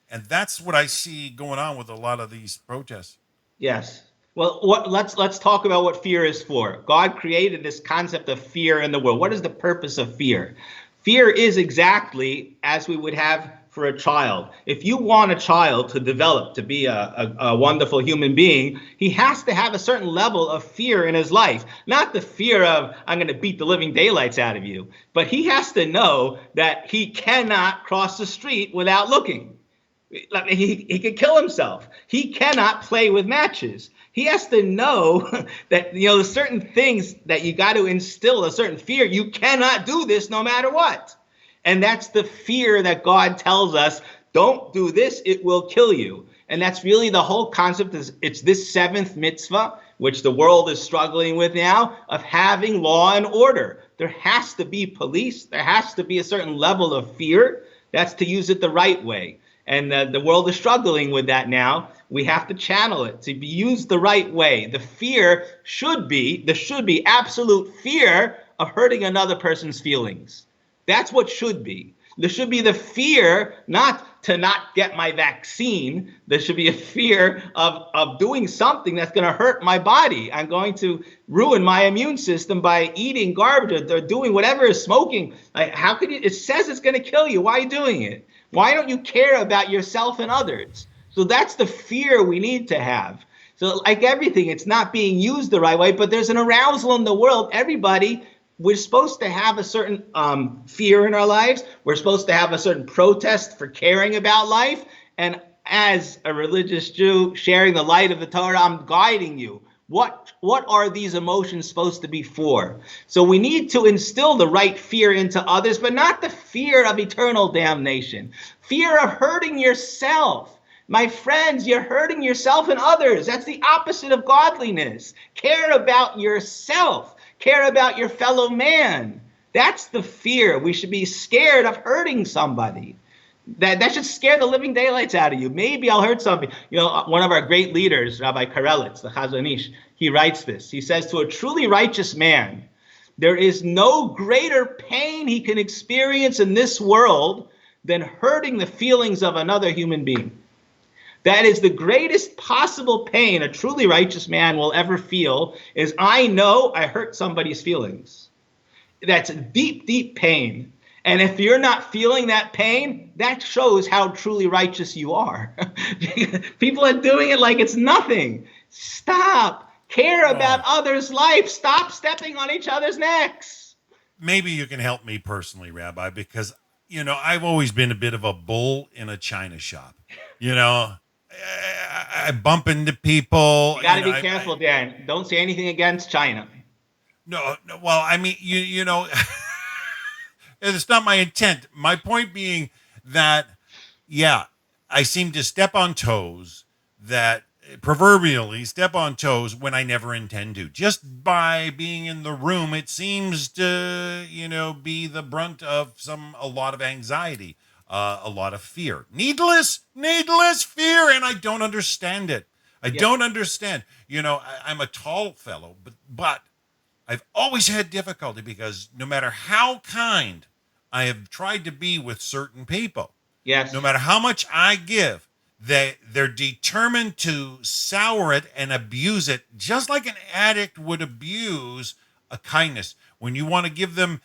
[SPEAKER 1] And that's what I see going on with a lot of these protests.
[SPEAKER 2] Yes. Well, let's talk about what fear is for. God created this concept of fear in the world. What is the purpose of fear? Fear is exactly as we would have for a child. If you want a child to develop to be a wonderful human being, he has to have a certain level of fear in his life. Not the fear of, I'm going to beat the living daylights out of you, but he has to know that he cannot cross the street without looking. He could kill himself. He cannot play with matches. He has to know that, there's certain things that you got to instill a certain fear. You cannot do this no matter what. And that's the fear that God tells us, don't do this, it will kill you. And that's really the whole concept. It's this seventh mitzvah, which the world is struggling with now, of having law and order. There has to be police. There has to be a certain level of fear. That's to use it the right way. And the world is struggling with that now. We have to channel it to be used the right way. The fear should be absolute fear of hurting another person's feelings. That's what should be. There should be the fear not to not get my vaccine. There should be a fear of doing something that's going to hurt my body. I'm going to ruin my immune system by eating garbage or doing whatever is smoking. Like, how could you? It says it's going to kill you. Why are you doing it? Why don't you care about yourself and others? So that's the fear we need to have. So like everything, it's not being used the right way, but there's an arousal in the world. We're supposed to have a certain fear in our lives. We're supposed to have a certain protest for caring about life. And as a religious Jew sharing the light of the Torah, I'm guiding you. What are these emotions supposed to be for? So we need to instill the right fear into others, but not the fear of eternal damnation. Fear of hurting yourself. My friends, you're hurting yourself and others. That's the opposite of godliness. Care about yourself. Care about your fellow man. That's the fear. We should be scared of hurting somebody. That should scare the living daylights out of you. Maybe I'll hurt somebody. One of our great leaders, Rabbi Karelitz, the Chazon Ish, he writes this. He says, to a truly righteous man, there is no greater pain he can experience in this world than hurting the feelings of another human being. That is the greatest possible pain a truly righteous man will ever feel, is I know I hurt somebody's feelings. That's deep, deep pain. And if you're not feeling that pain, that shows how truly righteous you are. People are doing it like it's nothing. Stop. Care about others' life. Stop stepping on each other's necks.
[SPEAKER 1] Maybe you can help me personally, Rabbi, because, I've always been a bit of a bull in a china shop. I bump into people.
[SPEAKER 2] You got to be careful, Dan. Don't say anything against China.
[SPEAKER 1] No. Well, I mean, it's not my intent. My point being that, I seem to step on toes, that proverbially step on toes when I never intend to. Just by being in the room, it seems to, be the brunt of a lot of anxiety. A lot of fear, needless fear, and I don't understand it. I don't understand. I'm a tall fellow, but I've always had difficulty because no matter how kind I have tried to be with certain people, no matter how much I give, they're determined to sour it and abuse it, just like an addict would abuse a kindness. When you want to give them,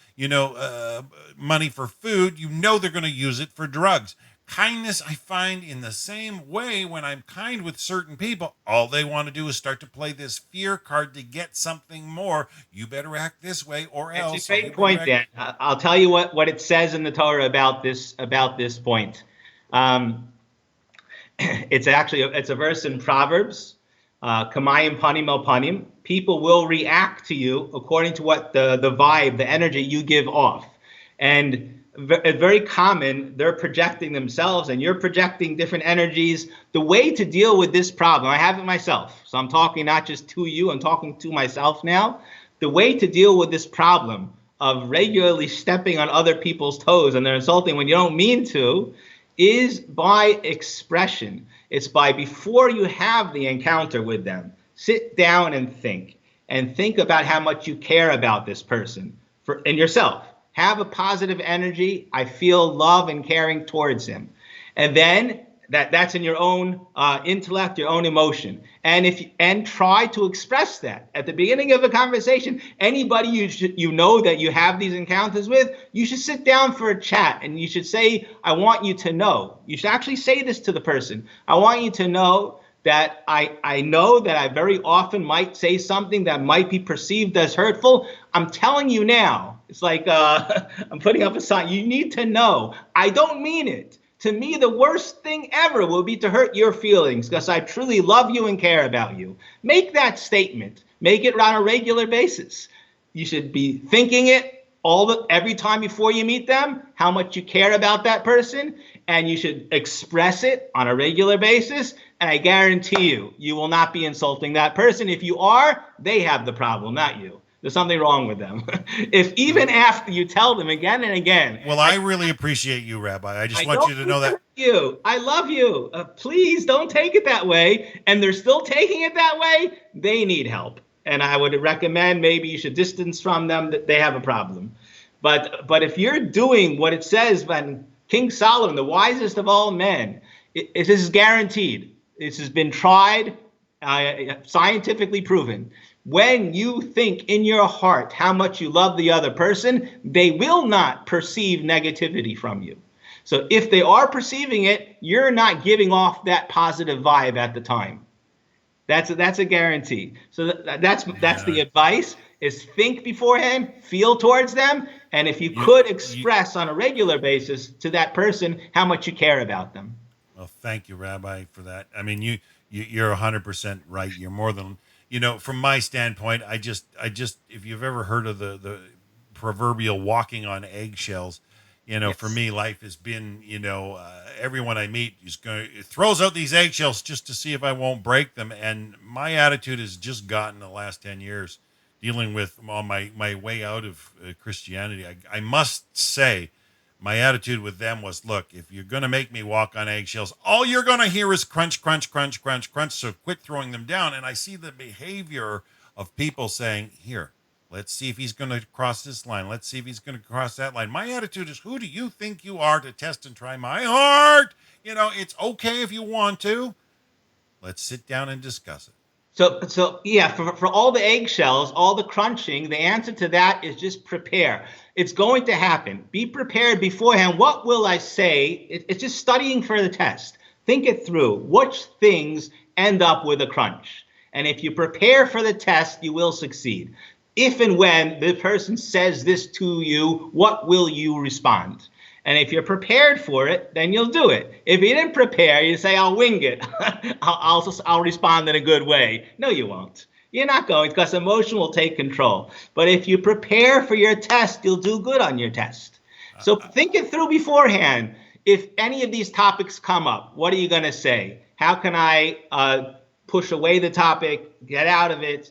[SPEAKER 1] money for food, they're going to use it for drugs. Kindness, I find in the same way when I'm kind with certain people, all they want to do is start to play this fear card to get something more. You better act this way or else.
[SPEAKER 2] It's a great point, Dan. I'll tell you what it says in the Torah about this point. It's a verse in Proverbs. Kamayim panim el panim. People will react to you according to what the vibe, the energy you give off. And very common. They're projecting themselves and you're projecting different energies. The way to deal with this problem, I have it myself. So I'm talking not just to you, I'm talking to myself now. The way to deal with this problem of regularly stepping on other people's toes and they're insulting when you don't mean to is by expression. It's by, before you have the encounter with them, sit down and think about how much you care about this person and yourself. Have a positive energy. I feel love and caring towards him. And then that's in your own intellect, your own emotion. And try to express that at the beginning of a conversation. Anybody you know that you have these encounters with, you should sit down for a chat and you should say, I want you to know. You should actually say this to the person. I want you to know that I know that I very often might say something that might be perceived as hurtful. I'm telling you now. It's like I'm putting up a sign. You need to know. I don't mean it. To me, the worst thing ever will be to hurt your feelings because I truly love you and care about you. Make that statement. Make it on a regular basis. You should be thinking it every time before you meet them, how much you care about that person, and you should express it on a regular basis. And I guarantee you, you will not be insulting that person. If you are, they have the problem, not you. There's something wrong with them. If even after you tell them again and again.
[SPEAKER 1] Well, I really appreciate you, Rabbi. I just want you to know that.
[SPEAKER 2] I love you. Please don't take it that way. And they're still taking it that way. They need help. And I would recommend maybe you should distance from them, that they have a problem. But if you're doing what it says when King Solomon, the wisest of all men, this is guaranteed. This has been tried, scientifically proven. When you think in your heart how much you love the other person, they will not perceive negativity from you. So if they are perceiving it, you're not giving off that positive vibe at the time. That's a guarantee. So that's the advice, is think beforehand, feel towards them, and if you could express on a regular basis to that person how much you care about them.
[SPEAKER 1] Well, thank you, Rabbi, for that. I mean, you're 100% right. You're more than, from my standpoint, I just, if you've ever heard of the proverbial walking on eggshells, yes. For me, life has been, everyone I meet throws out these eggshells just to see if I won't break them. And my attitude has just gotten the last 10 years dealing with on my way out of Christianity. I must say, my attitude with them was, look, if you're going to make me walk on eggshells, all you're going to hear is crunch, crunch, crunch, crunch, crunch. So quit throwing them down. And I see the behavior of people saying, here, let's see if he's going to cross this line. Let's see if he's going to cross that line. My attitude is, who do you think you are to test and try my heart? It's okay if you want to. Let's sit down and discuss it.
[SPEAKER 2] So yeah, for all the eggshells, all the crunching, the answer to that is just prepare. It's going to happen. Be prepared beforehand. What will I say? It's just studying for the test. Think it through. Which things end up with a crunch? And if you prepare for the test, you will succeed. If and when the person says this to you, what will you respond? And if you're prepared for it, then you'll do it. If you didn't prepare, you say, I'll wing it. I'll respond in a good way. No, you won't. You're not going, because emotion will take control. But if you prepare for your test, you'll do good on your test. So think it through beforehand. If any of these topics come up, what are you going to say? How can I push away the topic, get out of it?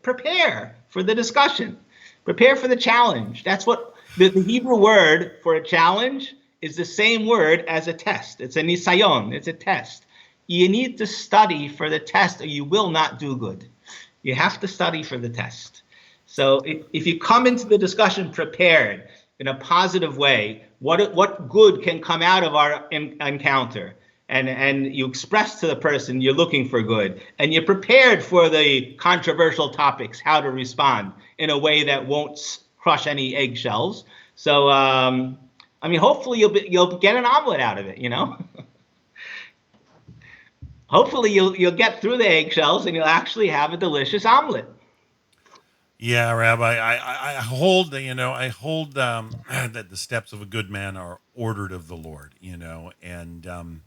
[SPEAKER 2] Prepare for the discussion. Prepare for the challenge. That's what the Hebrew word for a challenge is the same word as a test. It's a nisayon. It's a test. You need to study for the test or you will not do good. You have to study for the test. So if you come into the discussion prepared in a positive way, what good can come out of our encounter? And you express to the person you're looking for good, and you're prepared for the controversial topics, how to respond in a way that won't crush any eggshells. So, hopefully you'll get an omelet out of it, Hopefully you'll get through the eggshells and you'll actually have a delicious omelet.
[SPEAKER 1] Yeah, Rabbi, I hold that the steps of a good man are ordered of the Lord, and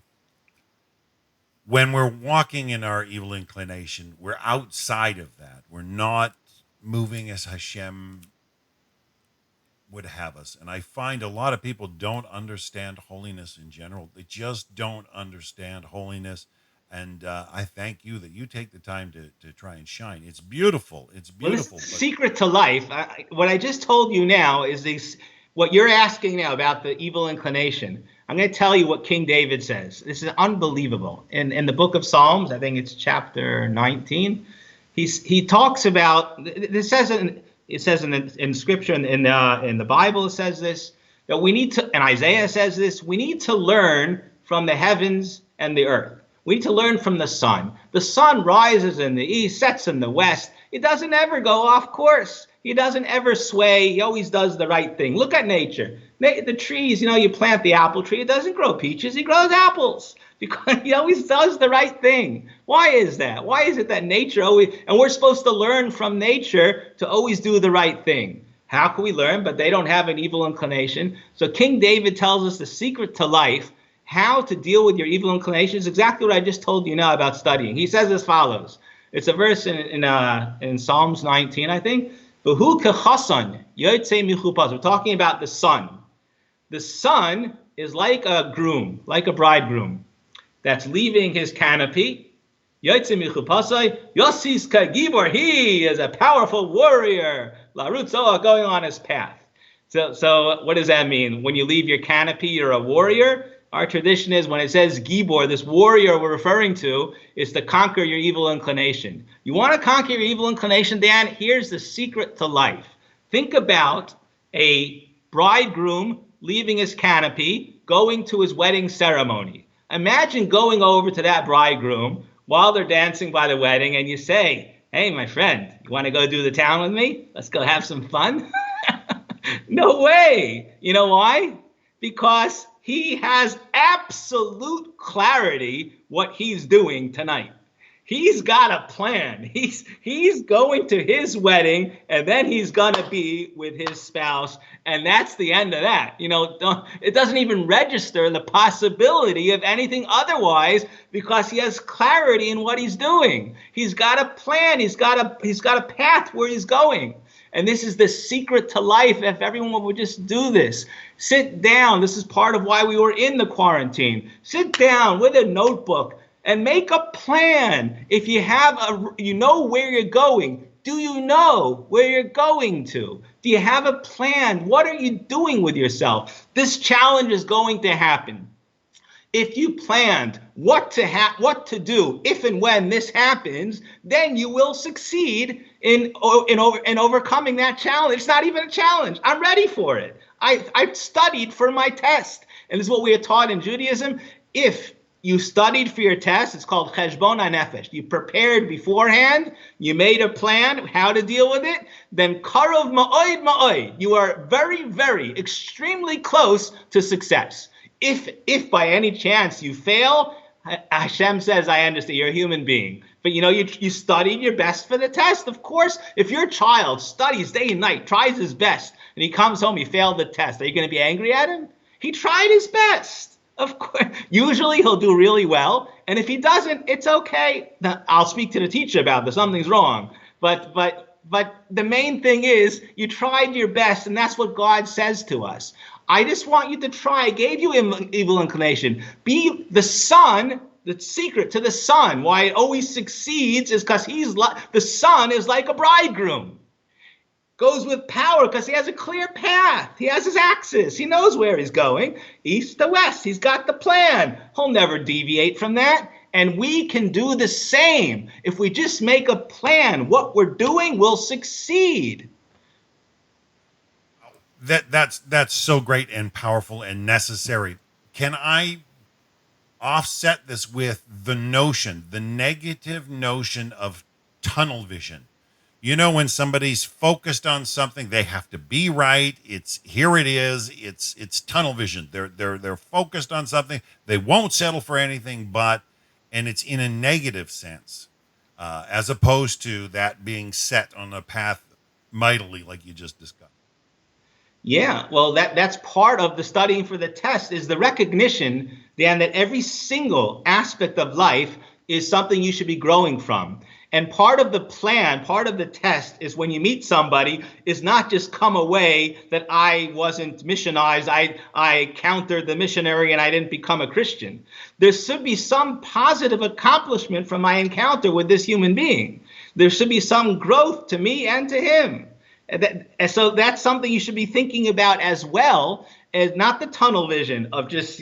[SPEAKER 1] when we're walking in our evil inclination, we're outside of that. We're not moving as Hashem would have us. And I find a lot of people don't understand holiness in general. They just don't understand holiness. And I thank you that you take the time to try and shine. It's beautiful. It's
[SPEAKER 2] Well, this
[SPEAKER 1] beautiful. But
[SPEAKER 2] secret to life, what I just told you now is this, what you're asking now about the evil inclination. I'm going to tell you what King David says. This is unbelievable. In the book of Psalms, I think it's chapter 19, he talks about, this says it says in scripture, in the Bible it says this, that we need to, and Isaiah says this, we need to learn from the heavens and the earth. We need to learn from the sun. The sun rises in the east, sets in the west. It doesn't ever go off course. He doesn't ever sway. He always does the right thing. Look at nature. The trees, you plant the apple tree. It doesn't grow peaches. It grows apples because he always does the right thing. Why is that? Why is it that nature always, and we're supposed to learn from nature to always do the right thing? How can we learn? But they don't have an evil inclination. So King David tells us the secret to life, how to deal with your evil inclinations, exactly what I just told you now about studying. He says as follows. It's a verse in Psalms 19, I think. We're talking about the sun. The sun is like a groom, like a bridegroom that's leaving his canopy. He is a powerful warrior, going on his path. So what does that mean? When you leave your canopy, you're a warrior. Our tradition is when it says Gibor, this warrior we're referring to, is to conquer your evil inclination. You want to conquer your evil inclination, Dan? Here's the secret to life. Think about a bridegroom leaving his canopy, going to his wedding ceremony. Imagine going over to that bridegroom while they're dancing by the wedding and you say, hey, my friend, you want to go do the town with me? Let's go have some fun. No way. You know why? Because he has absolute clarity what he's doing tonight. He's got a plan. He's going to his wedding, and then he's going to be with his spouse, and that's the end of that. It doesn't even register the possibility of anything otherwise because he has clarity in what he's doing. He's got a plan. He's got a path where he's going. And this is the secret to life if everyone would just do this. Sit down. This is part of why we were in the quarantine. Sit down with a notebook and make a plan. If you know where you're going, do you know where you're going to? Do you have a plan? What are you doing with yourself? This challenge is going to happen. If you planned what to do if and when this happens, then you will succeed in overcoming that challenge. It's not even a challenge. I'm ready for it. I've studied for my test. And this is what we are taught in Judaism. If you studied for your test, it's called cheshbon hanefesh. You prepared beforehand. You made a plan how to deal with it. Then karov ma'oid ma'oid. You are very, very, extremely close to success. If by any chance you fail, Hashem says, I understand, you're a human being. But you studied your best for the test. Of course, if your child studies day and night, tries his best, and he comes home, he failed the test, are you going to be angry at him? He tried his best. Of course, usually he'll do really well. And if he doesn't, it's okay. I'll speak to the teacher about this. Something's wrong. But the main thing is you tried your best, and that's what God says to us. I just want you to try. I gave you evil inclination. Be the sun. The secret to the sun, why it always succeeds, is because the sun is like a bridegroom. Goes with power because he has a clear path. He has his axis. He knows where he's going. East to west. He's got the plan. He'll never deviate from that. And we can do the same. If we just make a plan, what we're doing will succeed.
[SPEAKER 1] That's so great and powerful and necessary. Can I offset this with the negative notion of tunnel vision? When somebody's focused on something, they have to be right. It's tunnel vision. They're focused on something. They won't settle for anything and it's in a negative sense, as opposed to that being set on a path mightily, like you just discussed.
[SPEAKER 2] Yeah, well, that's part of the studying for the test, is the recognition, Dan, that every single aspect of life is something you should be growing from. And part of the plan, part of the test is when you meet somebody is not just come away that I wasn't missionized, I countered the missionary and I didn't become a Christian. There should be some positive accomplishment from my encounter with this human being. There should be some growth to me and to him. And so that's something you should be thinking about as well, as not the tunnel vision of just,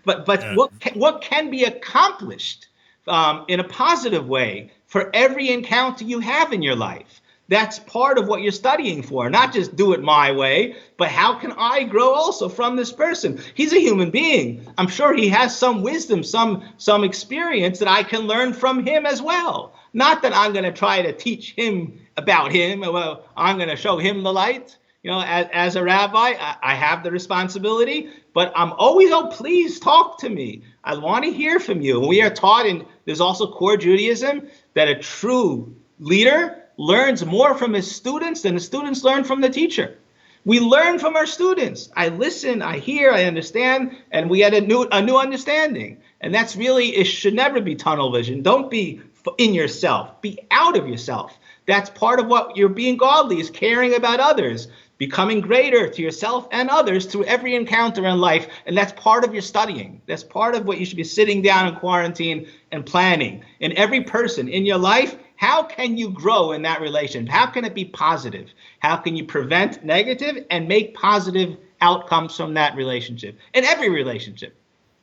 [SPEAKER 2] but what can be accomplished in a positive way for every encounter you have in your life. That's part of what you're studying for, not just do it my way, but how can I grow also from this person? He's a human being. I'm sure he has some wisdom, some experience that I can learn from him as well. Not that I'm going to try to teach him about him. Well, I'm going to show him the light. As a rabbi, I have the responsibility, but I'm always, please talk to me. I want to hear from you. We are taught, and there's also core Judaism, that a true leader learns more from his students than the students learn from the teacher. We learn from our students. I listen, I hear, I understand, and we had a new understanding. And that's really, it should never be tunnel vision. Don't be in yourself. Be out of yourself. That's part of what you're being godly, is caring about others, becoming greater to yourself and others through every encounter in life. And that's part of your studying. That's part of what you should be sitting down in quarantine and planning. In every person in your life, how can you grow in that relation? How can it be positive? How can you prevent negative and make positive outcomes from that relationship? In every relationship.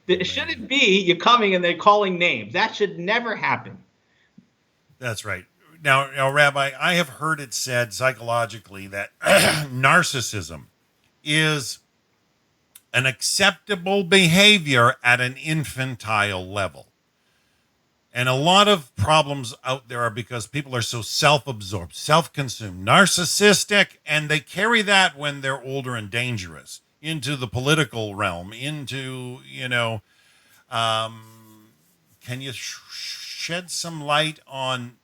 [SPEAKER 2] It shouldn't be you coming and they're calling names. That should never happen.
[SPEAKER 1] That's right. Now, Rabbi, I have heard it said psychologically that narcissism is an acceptable behavior at an infantile level. And a lot of problems out there are because people are so self-absorbed, self-consumed, narcissistic, and they carry that when they're older and dangerous into the political realm, into, can you shed some light on,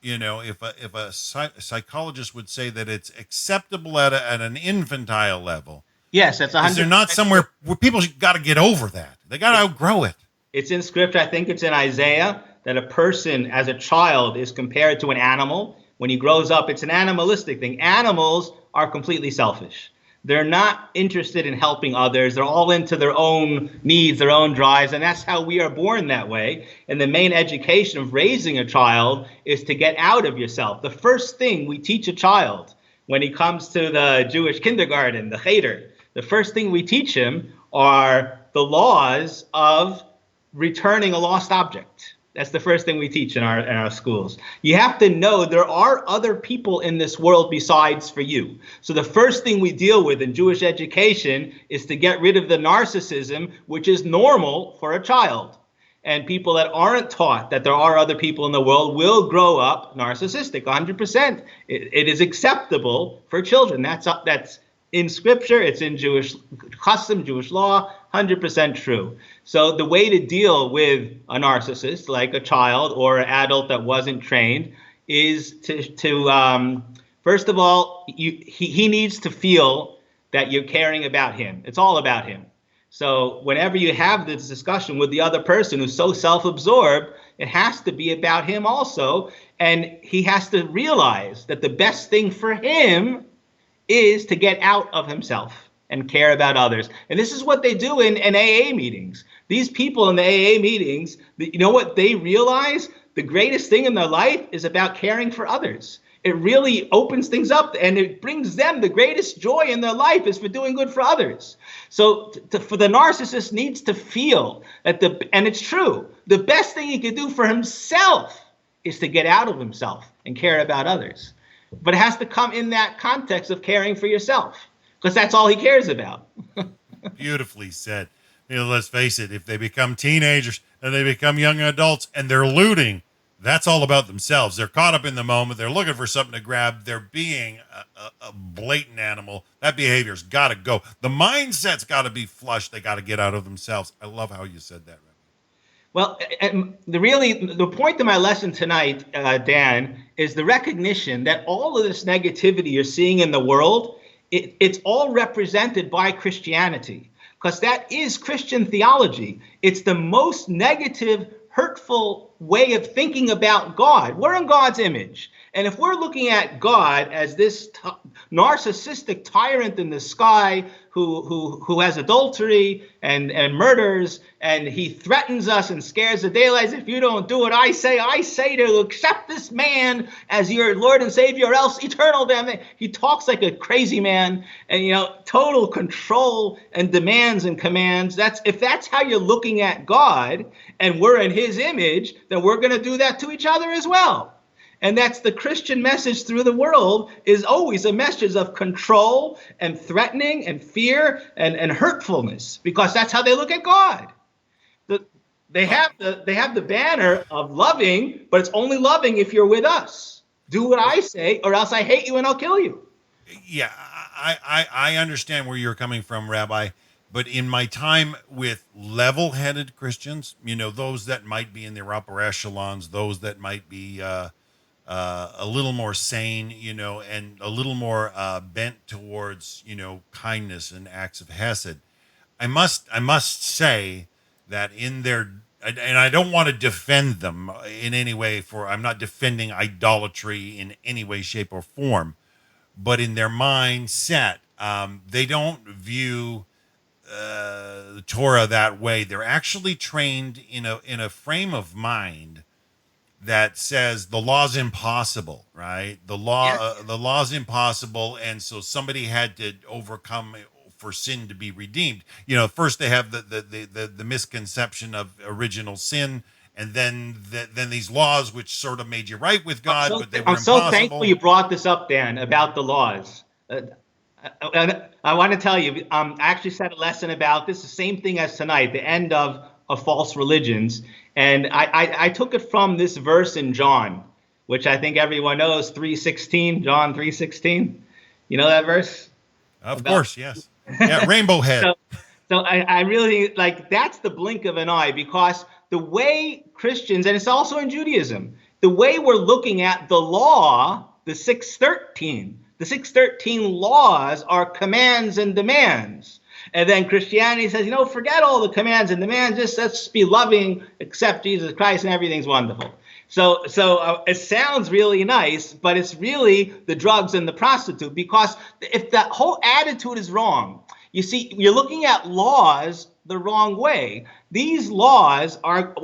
[SPEAKER 1] if a psychologist would say that it's acceptable at an infantile level?
[SPEAKER 2] Yes, that's 100%.
[SPEAKER 1] Is there not somewhere where people got to get over that? They got to outgrow it.
[SPEAKER 2] It's in scripture. I think it's in Isaiah that a person as a child is compared to an animal. When he grows up, it's an animalistic thing. Animals are completely selfish. They're not interested in helping others. They're all into their own needs, their own drives, and that's how we are born that way. And the main education of raising a child is to get out of yourself. The first thing we teach a child when he comes to the Jewish kindergarten, the cheder, the first thing we teach him are the laws of returning a lost object. That's the first thing we teach in our schools. You have to know there are other people in this world besides for you. So the first thing we deal with in Jewish education is to get rid of the narcissism, which is normal for a child. And people that aren't taught that there are other people in the world will grow up narcissistic, 100%. It is acceptable for children. That's in scripture, it's in Jewish custom, Jewish law, 100% true. So the way to deal with a narcissist, like a child or an adult that wasn't trained, is to first of all, he needs to feel that you're caring about him. It's all about him. So whenever you have this discussion with the other person who's so self-absorbed, it has to be about him also. And he has to realize that the best thing for him is to get out of himself and care about others. And this is what they do in AA meetings. These people in the AA meetings, you know what they realize? The greatest thing in their life is about caring for others. It really opens things up, and it brings them the greatest joy in their life is for doing good for others. So for the narcissist needs to feel that and it's true, the best thing he can do for himself is to get out of himself and care about others. But it has to come in that context of caring for yourself, because that's all he cares about.
[SPEAKER 1] Beautifully said. Let's face it, if they become teenagers and they become young adults and they're looting, that's all about themselves. They're caught up in the moment. They're looking for something to grab. They're being a blatant animal. That behavior's got to go. The mindset's got to be flushed. They got to get out of themselves. I love how you said that, Rabbi.
[SPEAKER 2] Well, the point of my lesson tonight, Dan, is the recognition that all of this negativity you're seeing in the world, it's all represented by Christianity, because that is Christian theology. It's the most negative, hurtful way of thinking about God. We're in God's image. And if we're looking at God as this narcissistic tyrant in the sky who has adultery and murders, and he threatens us and scares the daylights, if you don't do what I say to accept this man as your Lord and Savior, or else eternal damnation. He talks like a crazy man, and total control and demands and commands. If that's how you're looking at God, and we're in his image, then we're going to do that to each other as well. And that's the Christian message through the world, is always a message of control and threatening and fear and hurtfulness, because that's how they look at God. They have the banner of loving, but it's only loving if you're with us. Do what I say, or else I hate you and I'll kill you.
[SPEAKER 1] Yeah, I understand where you're coming from, Rabbi. But in my time with level-headed Christians, those that might be in their upper echelons, those that might be a little more sane, and a little more bent towards, kindness and acts of hesed. I must say that in their, and I don't want to defend them in any way, I'm not defending idolatry in any way, shape, or form, but in their mindset, they don't view the Torah that way. They're actually trained in a frame of mind that says the law's impossible, right? The law's impossible, and so somebody had to overcome for sin to be redeemed. First they have the misconception of original sin, and then these laws which sort of made you right with God, but they were impossible.
[SPEAKER 2] I'm so thankful you brought this up, Dan, about the laws. I want to tell you, I actually said a lesson about this, the same thing as tonight, the end of false religions. And I took it from this verse in John, which I think everyone knows, 3:16, John 3:16. You know that verse?
[SPEAKER 1] Of course, yes. Yeah, rainbow head.
[SPEAKER 2] So I really, that's the blink of an eye, because the way Christians, and it's also in Judaism, the way we're looking at the law, the 613 laws are commands and demands. And then Christianity says, forget all the commands and demands, just let's be loving, accept Jesus Christ, and everything's wonderful. So it sounds really nice, but it's really the drugs and the prostitute, because if that whole attitude is wrong, you see, you're looking at laws the wrong way. These laws are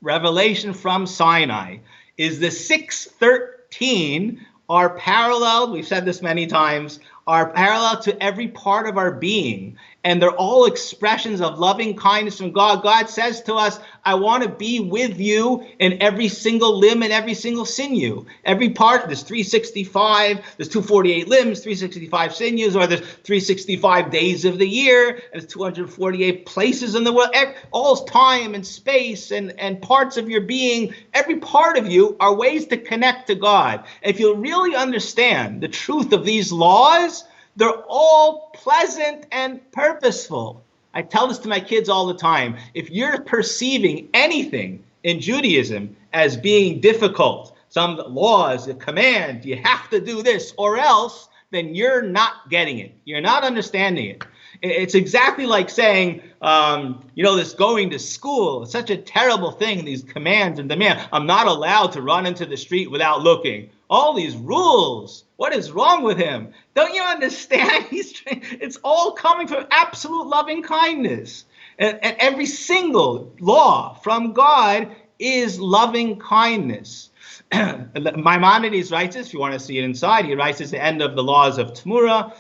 [SPEAKER 2] revelation from Sinai is the 613 are parallel, we've said this many times, are parallel to every part of our being. And they're all expressions of loving kindness from God. God says to us, I want to be with you in every single limb and every single sinew. Every part, there's 365, there's 248 limbs, 365 sinews, or there's 365 days of the year, there's 248 places in the world. All time and space and parts of your being, every part of you are ways to connect to God. If you really understand the truth of these laws, they're all pleasant and purposeful. I tell this to my kids all the time. If you're perceiving anything in Judaism as being difficult, some laws, a command, you have to do this or else, then you're not getting it. You're not understanding it. It's exactly like saying, this going to school, it's such a terrible thing, these commands and demands. I'm not allowed to run into the street without looking. All these rules. What is wrong with him? Don't you understand? It's all coming from absolute loving kindness. And every single law from God is loving kindness. Maimonides writes this, if you want to see it inside, he writes at the end of the laws of Tamura,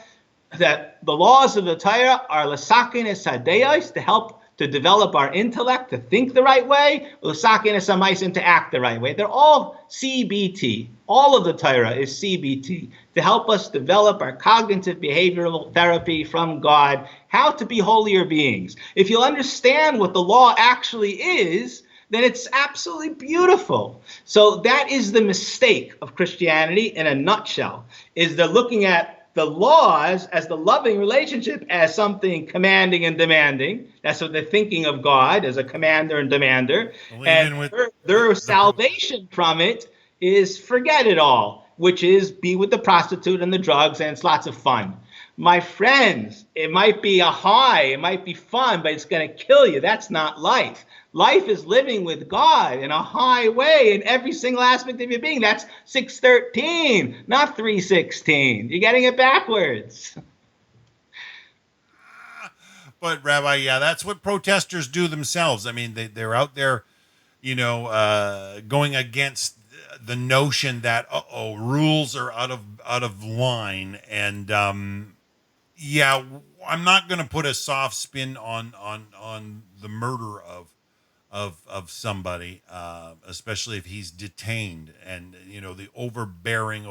[SPEAKER 2] that the laws of the Torah are l'sakin es hadeyos, to help to develop our intellect, to think the right way, l'sakin es hamaisim, to act the right way. They're all CBT. All of the Torah is CBT, to help us develop our cognitive behavioral therapy from God, how to be holier beings. If you'll understand what the law actually is, then it's absolutely beautiful. So that is the mistake of Christianity in a nutshell, is they're looking at the laws as the loving relationship as something commanding and demanding. That's what they're thinking of God, as a commander and demander. And their salvation from it is forget it all, which is be with the prostitute and the drugs, and it's lots of fun. My friends, it might be a high, it might be fun, but it's going to kill you. That's not life. Life is living with God in a high way in every single aspect of your being. That's 613, not 316. You're getting it backwards.
[SPEAKER 1] But Rabbi, yeah, that's what protesters do themselves. I mean, they're out there, going against the notion that rules are out of line, and yeah, I'm not going to put a soft spin on the murder of somebody, especially if he's detained, and the overbearing,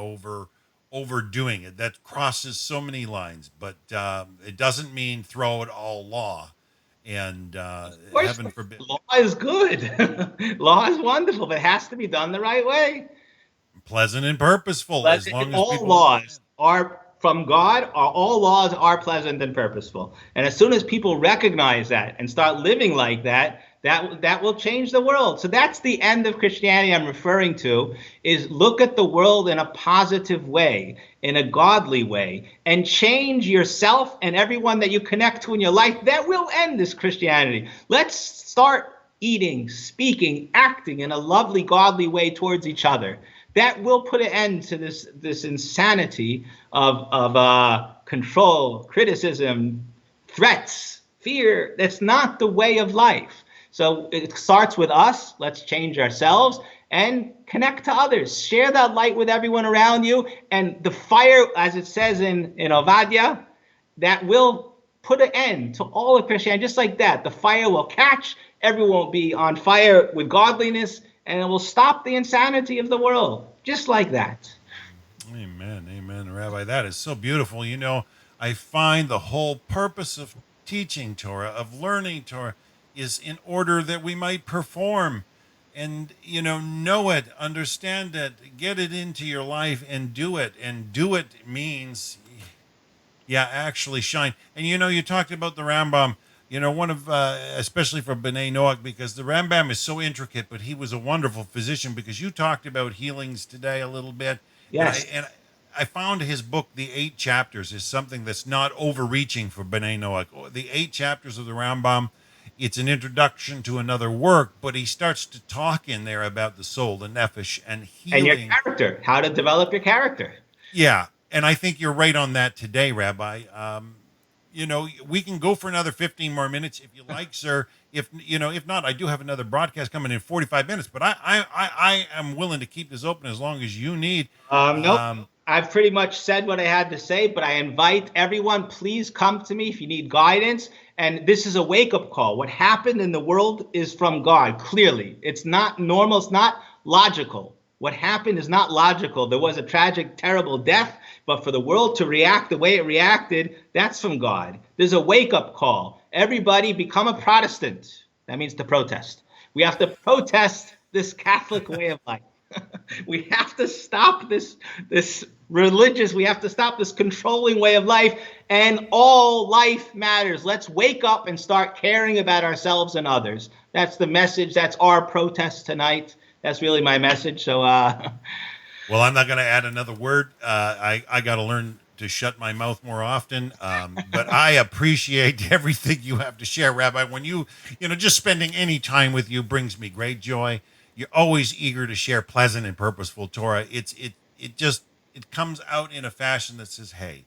[SPEAKER 1] overdoing it, that crosses so many lines. But it doesn't mean throw it all law, and
[SPEAKER 2] Of course,
[SPEAKER 1] heaven forbid.
[SPEAKER 2] law is good. Law is wonderful, but it has to be done the right way.
[SPEAKER 1] Pleasant and purposeful,
[SPEAKER 2] But
[SPEAKER 1] as long as
[SPEAKER 2] all
[SPEAKER 1] people
[SPEAKER 2] laws
[SPEAKER 1] understand.
[SPEAKER 2] are from God. All laws are pleasant and purposeful. And as soon as people recognize that and start living like that, that will change the world. So that's the end of Christianity I'm referring to, is look at the world in a positive way, in a godly way, and change yourself and everyone that you connect to in your life. That will end this Christianity. Let's start eating, speaking, acting in a lovely, godly way towards each other. That will put an end to this insanity of control, criticism, threats, fear. That's not the way of life. So it starts with us. Let's change ourselves and connect to others. Share that light with everyone around you. And the fire, as it says in Ovadia, that will put an end to all of Christianity. Just like that, the fire will catch. Everyone will be on fire with godliness, and it will stop the insanity of the world. Just like that.
[SPEAKER 1] Amen, amen, Rabbi. That is so beautiful. I find the whole purpose of teaching Torah, of learning Torah, is in order that we might perform and, know it, understand it, get it into your life and do it. And do it means, yeah, actually shine. And, you talked about the Rambam. One of, especially for B'nai Noach, because the Rambam is so intricate, but he was a wonderful physician, because you talked about healings today a little bit.
[SPEAKER 2] Yes.
[SPEAKER 1] And I found his book, The 8 Chapters, is something that's not overreaching for B'nai Noach. The 8 chapters of the Rambam, it's an introduction to another work, but he starts to talk in there about the soul, the nefesh, and
[SPEAKER 2] And your
[SPEAKER 1] healing.
[SPEAKER 2] character, how to develop your character.
[SPEAKER 1] Yeah, and I think you're right on that today, Rabbi. We can go for another 15 more minutes if you like, sir. If not, I do have another broadcast coming in 45 minutes, but I am willing to keep this open as long as you need.
[SPEAKER 2] Nope. I've pretty much said what I had to say, but I invite everyone, please come to me if you need guidance. And this is a wake-up call. What happened in the world is from God, clearly. It's not normal. It's not logical. What happened is not logical. There was a tragic, terrible death, but for the world to react the way it reacted, that's from God. There's a wake-up call. Everybody become a Protestant. That means to protest. We have to protest this Catholic way of life. We have to stop this religious, we have to stop this controlling way of life, and all life matters. Let's wake up and start caring about ourselves and others. That's the message. That's our protest tonight. That's really my message. So,
[SPEAKER 1] well, I'm not going to add another word. I got to learn to shut my mouth more often. But I appreciate everything you have to share, Rabbi. When just spending any time with you brings me great joy. You're always eager to share pleasant and purposeful Torah. It comes out in a fashion that says, hey,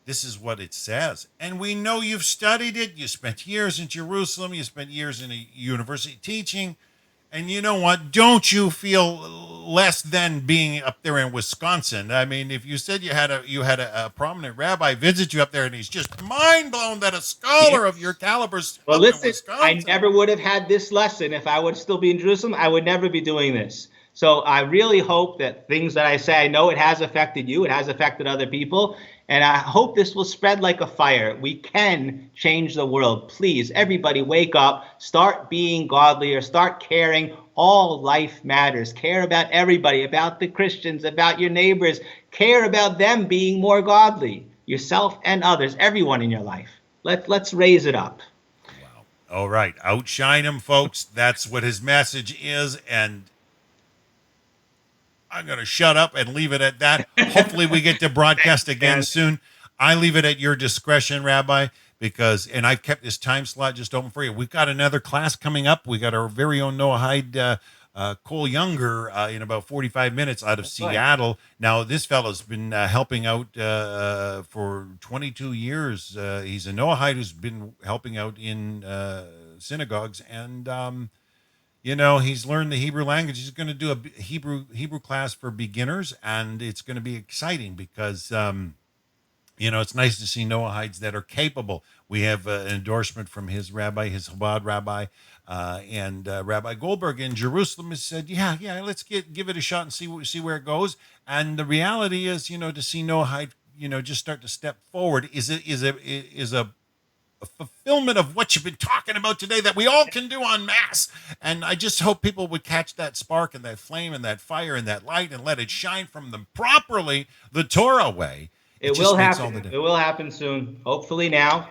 [SPEAKER 1] this is what it says. And we know you've studied it. You spent years in Jerusalem. You spent years in a university teaching. And you know what? Don't you feel less than being up there in Wisconsin? I mean, if you said you had a prominent rabbi visit you up there, and he's just mind blown that a scholar of your caliber's
[SPEAKER 2] well,
[SPEAKER 1] up
[SPEAKER 2] listen,
[SPEAKER 1] in Wisconsin.
[SPEAKER 2] I never would have had this lesson if I would still be in Jerusalem. I would never be doing this. So I really hope that things that I say, I know it has affected you, it has affected other people, and I hope this will spread like a fire. We can change the world. Please, everybody wake up, start being godlier, start caring. All life matters. Care about everybody, about the Christians, about your neighbors. Care about them being more godly, yourself and others, everyone in your life. Let's raise it up.
[SPEAKER 1] Wow. All right. Outshine him, folks. That's what his message is, and I'm going to shut up and leave it at that. Hopefully we get to broadcast again soon. I leave it at your discretion, Rabbi, because, and I've kept this time slot just open for you. We've got another class coming up. We got our very own Noah Hyde, Cole Younger, in about 45 minutes out of
[SPEAKER 2] That's right.
[SPEAKER 1] Seattle. Now, this fellow's been helping out for 22 years. He's a Noah Hyde who's been helping out in synagogues, and he's learned the Hebrew language. He's going to do a Hebrew class for beginners, and it's going to be exciting because it's nice to see Noah Hides that are capable. We have an endorsement from his rabbi, his Chabad rabbi, and Rabbi Goldberg in Jerusalem has said, yeah, let's give it a shot and see where it goes. And the reality is, to see Noah Hyde, just start to step forward is a fulfillment of what you've been talking about today that we all can do en masse. And I just hope people would catch that spark and that flame and that fire and that light and let it shine from them properly, the Torah way.
[SPEAKER 2] It will happen. It will happen soon. Hopefully now,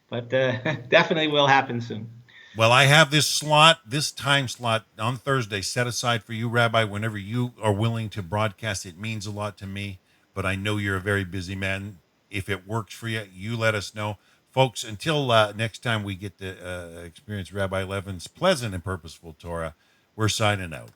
[SPEAKER 2] but definitely will happen soon.
[SPEAKER 1] Well, I have this time slot on Thursday set aside for you, Rabbi, whenever you are willing to broadcast. It means a lot to me, but I know you're a very busy man. If it works for you, you let us know. Folks, until next time we get to experience Rabbi Levin's pleasant and purposeful Torah, we're signing out.